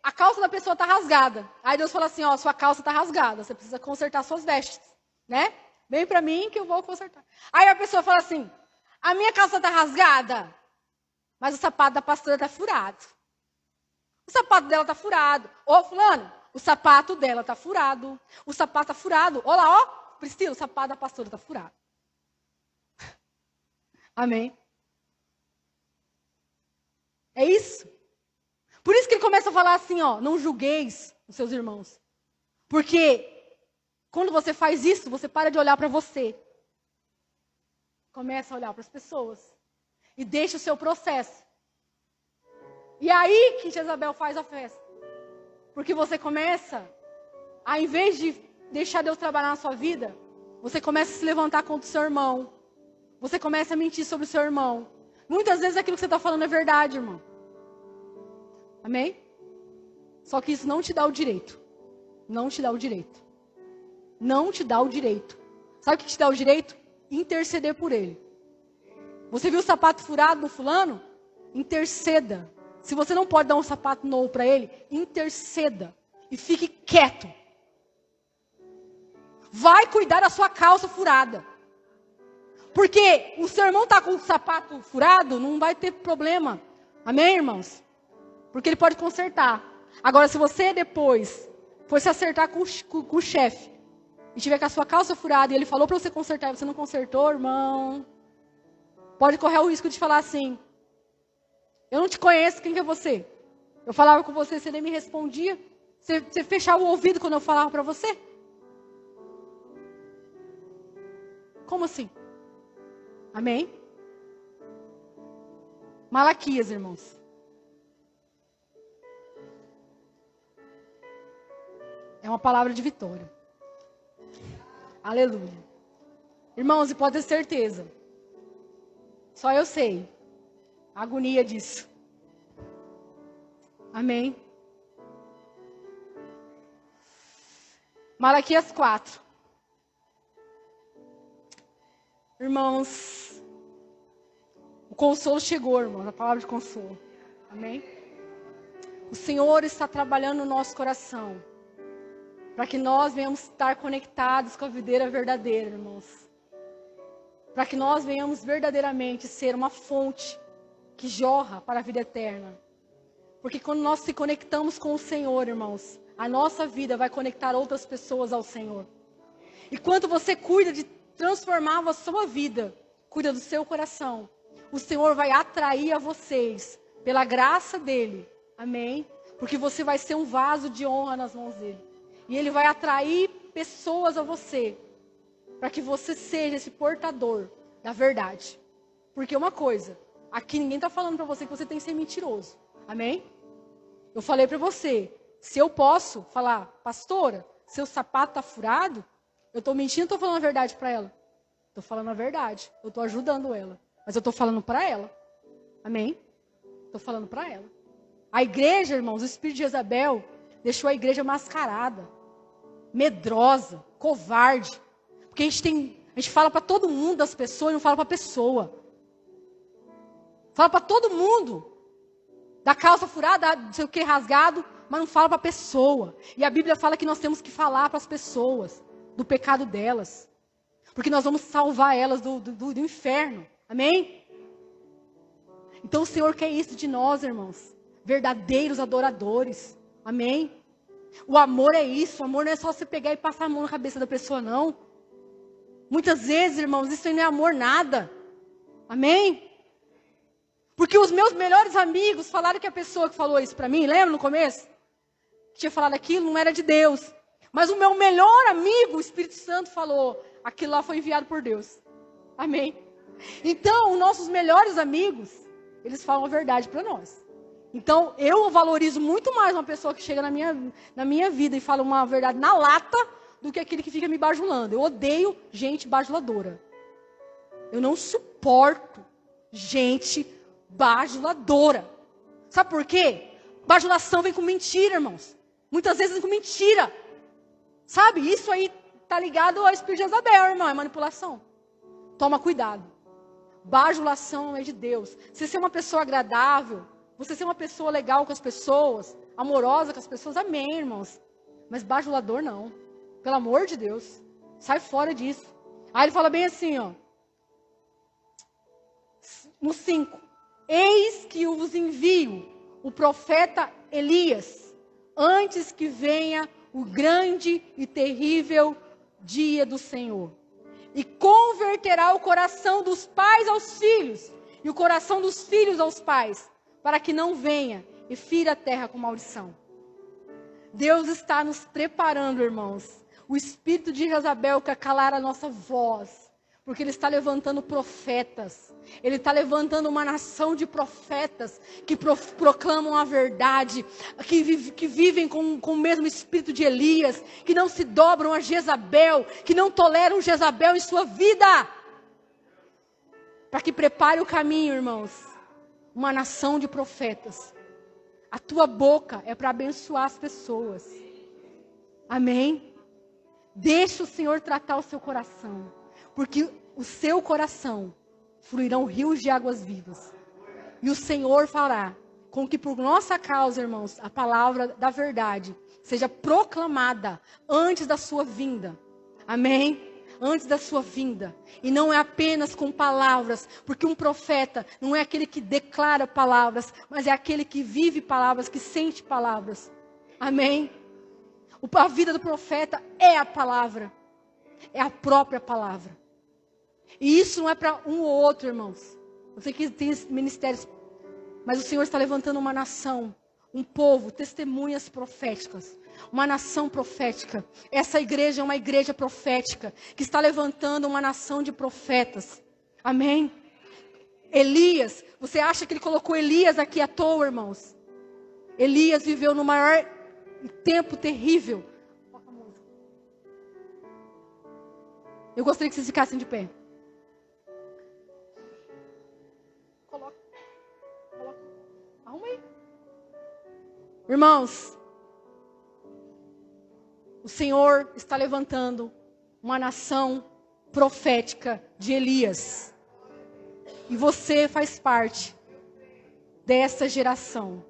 A calça da pessoa está rasgada. Aí Deus fala assim, ó, sua calça está rasgada. Você precisa consertar suas vestes. Né? Vem para mim que eu vou consertar. Aí a pessoa fala assim, a minha calça está rasgada, mas o sapato da pastora está furado. O sapato dela está furado. Ô, fulano, o sapato dela está furado. O sapato está furado. Olha lá, ó. Priscila, o sapato da pastora está furado. Amém? É isso. Por isso que ele começa a falar assim, ó. Não julgueis os seus irmãos. Porque quando você faz isso, você para de olhar para você. Começa a olhar para as pessoas. E deixa o seu processo. E aí que Jezabel faz a festa. Porque você começa, ao invés de deixar Deus trabalhar na sua vida, você começa a se levantar contra o seu irmão. Você começa a mentir sobre o seu irmão. Muitas vezes aquilo que você está falando é verdade, irmão. Amém? Só que isso não te dá o direito. Não te dá o direito. Não te dá o direito. Sabe o que te dá o direito? Interceder por ele. Você viu o sapato furado no fulano? Interceda. Se você não pode dar um sapato novo para ele, interceda. E fique quieto. Vai cuidar da sua calça furada. Porque o seu irmão está com o sapato furado, não vai ter problema. Amém, irmãos? Porque ele pode consertar. Agora, se você depois for se acertar com o chefe, e tiver com a sua calça furada, e ele falou para você consertar, e você não consertou, irmão, pode correr o risco de falar assim: eu não te conheço, quem que é você? Eu falava com você, você nem me respondia. Você fechava o ouvido quando eu falava para você? Como assim? Amém? Malaquias, irmãos. É uma palavra de vitória. Aleluia. Irmãos, e pode ter certeza. Só eu sei a agonia disso. Amém? Malaquias 4. Irmãos, o consolo chegou, irmãos, a palavra de consolo. Amém? O Senhor está trabalhando no nosso coração, para que nós venhamos estar conectados com a videira verdadeira, irmãos. Para que nós venhamos verdadeiramente ser uma fonte que jorra para a vida eterna. Porque quando nós se conectamos com o Senhor, irmãos, a nossa vida vai conectar outras pessoas ao Senhor. E quando você cuida de transformar a sua vida, cuida do seu coração, o Senhor vai atrair a vocês, pela graça dEle, amém? Porque você vai ser um vaso de honra nas mãos dEle. E Ele vai atrair pessoas a você, para que você seja esse portador da verdade. Porque uma coisa, aqui ninguém está falando para você que você tem que ser mentiroso, amém? Eu falei para você, se eu posso falar, pastora, seu sapato está furado, eu estou mentindo ou estou falando a verdade para ela? Estou falando a verdade. Eu estou ajudando ela. Mas eu estou falando para ela. Amém? Estou falando para ela. A igreja, irmãos, o espírito de Jezabel deixou a igreja mascarada, medrosa, covarde. Porque a gente fala para todo mundo das pessoas e não fala para a pessoa. Fala para todo mundo. Da calça furada, não sei o que, rasgado, mas não fala para a pessoa. E a Bíblia fala que nós temos que falar para as pessoas do pecado delas. Porque nós vamos salvar elas do inferno. Amém? Então o Senhor quer isso de nós, irmãos. Verdadeiros adoradores. Amém? O amor é isso. O amor não é só você pegar e passar a mão na cabeça da pessoa, não. Muitas vezes, irmãos, isso aí não é amor nada. Amém? Porque os meus melhores amigos falaram que a pessoa que falou isso para mim, lembra no começo? Que tinha falado aquilo, não era de Deus. Mas o meu melhor amigo, o Espírito Santo, falou, aquilo lá foi enviado por Deus. Amém? Então, os nossos melhores amigos, eles falam a verdade para nós. Então, eu valorizo muito mais uma pessoa que chega na minha vida e fala uma verdade na lata, do que aquele que fica me bajulando. Eu odeio gente bajuladora. Eu não suporto gente bajuladora. Sabe por quê? Bajulação vem com mentira, irmãos. Muitas vezes vem com mentira. Sabe? Isso aí tá ligado ao espírito de Jezabel, irmão. É manipulação. Toma cuidado. Bajulação não é de Deus. Você ser uma pessoa agradável, você ser uma pessoa legal com as pessoas, amorosa com as pessoas, amém, irmãos. Mas bajulador não. Pelo amor de Deus. Sai fora disso. Aí ele fala bem assim, ó. No 5. Eis que vos envio o profeta Elias, antes que venha o grande e terrível dia do Senhor. E converterá o coração dos pais aos filhos, e o coração dos filhos aos pais, para que não venha e fira a terra com maldição. Deus está nos preparando, irmãos. O espírito de Jezabel quer calar a nossa voz, Porque Ele está levantando profetas. Ele está levantando uma nação de profetas que proclamam a verdade, que vivem com o mesmo espírito de Elias, que não se dobram a Jezabel, que não toleram Jezabel em sua vida. Para que prepare o caminho, irmãos. Uma nação de profetas. A tua boca é para abençoar as pessoas. Amém? Deixa o Senhor tratar o seu coração. Porque o seu coração fluirão rios de águas vivas. E o Senhor fará com que por nossa causa, irmãos, a palavra da verdade seja proclamada antes da sua vinda. Amém? Antes da sua vinda. E não é apenas com palavras, porque um profeta não é aquele que declara palavras, mas é aquele que vive palavras, que sente palavras. Amém? A vida do profeta é a palavra. É a própria palavra. E isso não é para um ou outro, irmãos. Eu sei que tem ministérios, mas o Senhor está levantando uma nação, um povo, testemunhas proféticas. Uma nação profética. Essa igreja é uma igreja profética, que está levantando uma nação de profetas. Amém? Elias, você acha que ele colocou Elias aqui à toa, irmãos? Elias viveu no maior tempo terrível. Eu gostaria que vocês ficassem de pé. Arruma aí. Irmãos, o Senhor está levantando uma nação profética de Elias. E você faz parte dessa geração.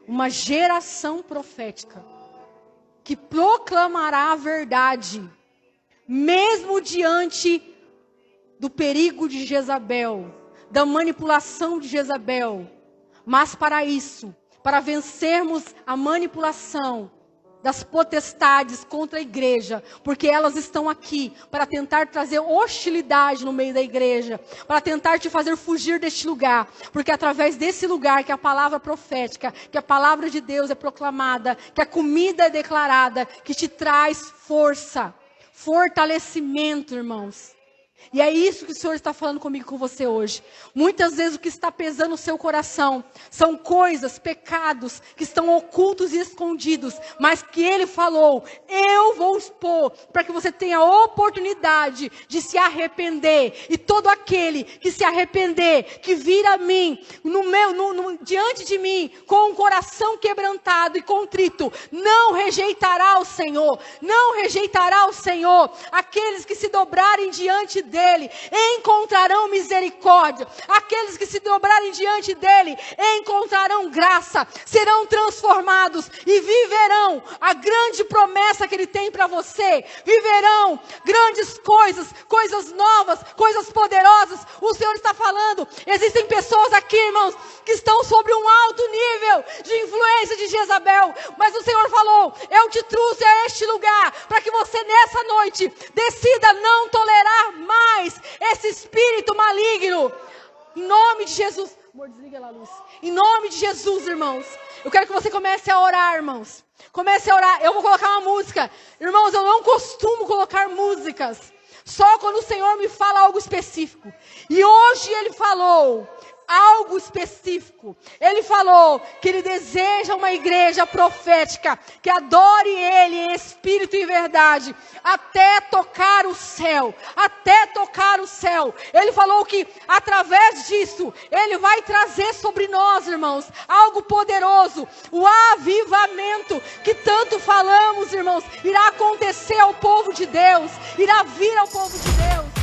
Uma geração profética que proclamará a verdade, mesmo diante do perigo de Jezabel, da manipulação de Jezabel. Mas para isso, para vencermos a manipulação das potestades contra a igreja, porque elas estão aqui para tentar trazer hostilidade no meio da igreja, para tentar te fazer fugir deste lugar, porque é através desse lugar que a palavra profética, que a palavra de Deus é proclamada, que a comida é declarada, que te traz força, fortalecimento, irmãos. E é isso que o Senhor está falando comigo, com você hoje. Muitas vezes o que está pesando no seu coração são coisas, pecados que estão ocultos e escondidos, mas que Ele falou, eu vou expor para que você tenha a oportunidade de se arrepender. E todo aquele que se arrepender, que vir a mim, diante de mim, com um coração quebrantado e contrito, não rejeitará o Senhor, não rejeitará o Senhor. Aqueles que se dobrarem diante dele encontrarão misericórdia. Aqueles que se dobrarem diante dele encontrarão graça, serão transformados e viverão a grande promessa que ele tem para você. Viverão grandes coisas, coisas novas, coisas poderosas. O Senhor está falando. Existem pessoas aqui, irmãos, que estão sobre um alto nível de influência de Jezabel, mas o Senhor falou, eu te trouxe a este lugar para que você nessa noite decida não tolerar mais esse espírito maligno. Em nome de Jesus. Amor, desliga lá a luz. Em nome de Jesus, irmãos. Eu quero que você comece a orar, irmãos. Comece a orar. Eu vou colocar uma música. Irmãos, eu não costumo colocar músicas. Só quando o Senhor me fala algo específico. E hoje Ele falou algo específico. Ele falou que Ele deseja uma igreja profética que adore Ele em espírito e verdade, até tocar o céu, até tocar o céu. Ele falou que através disso Ele vai trazer sobre nós, irmãos, algo poderoso. O avivamento que tanto falamos, irmãos, irá acontecer ao povo de Deus, irá vir ao povo de Deus.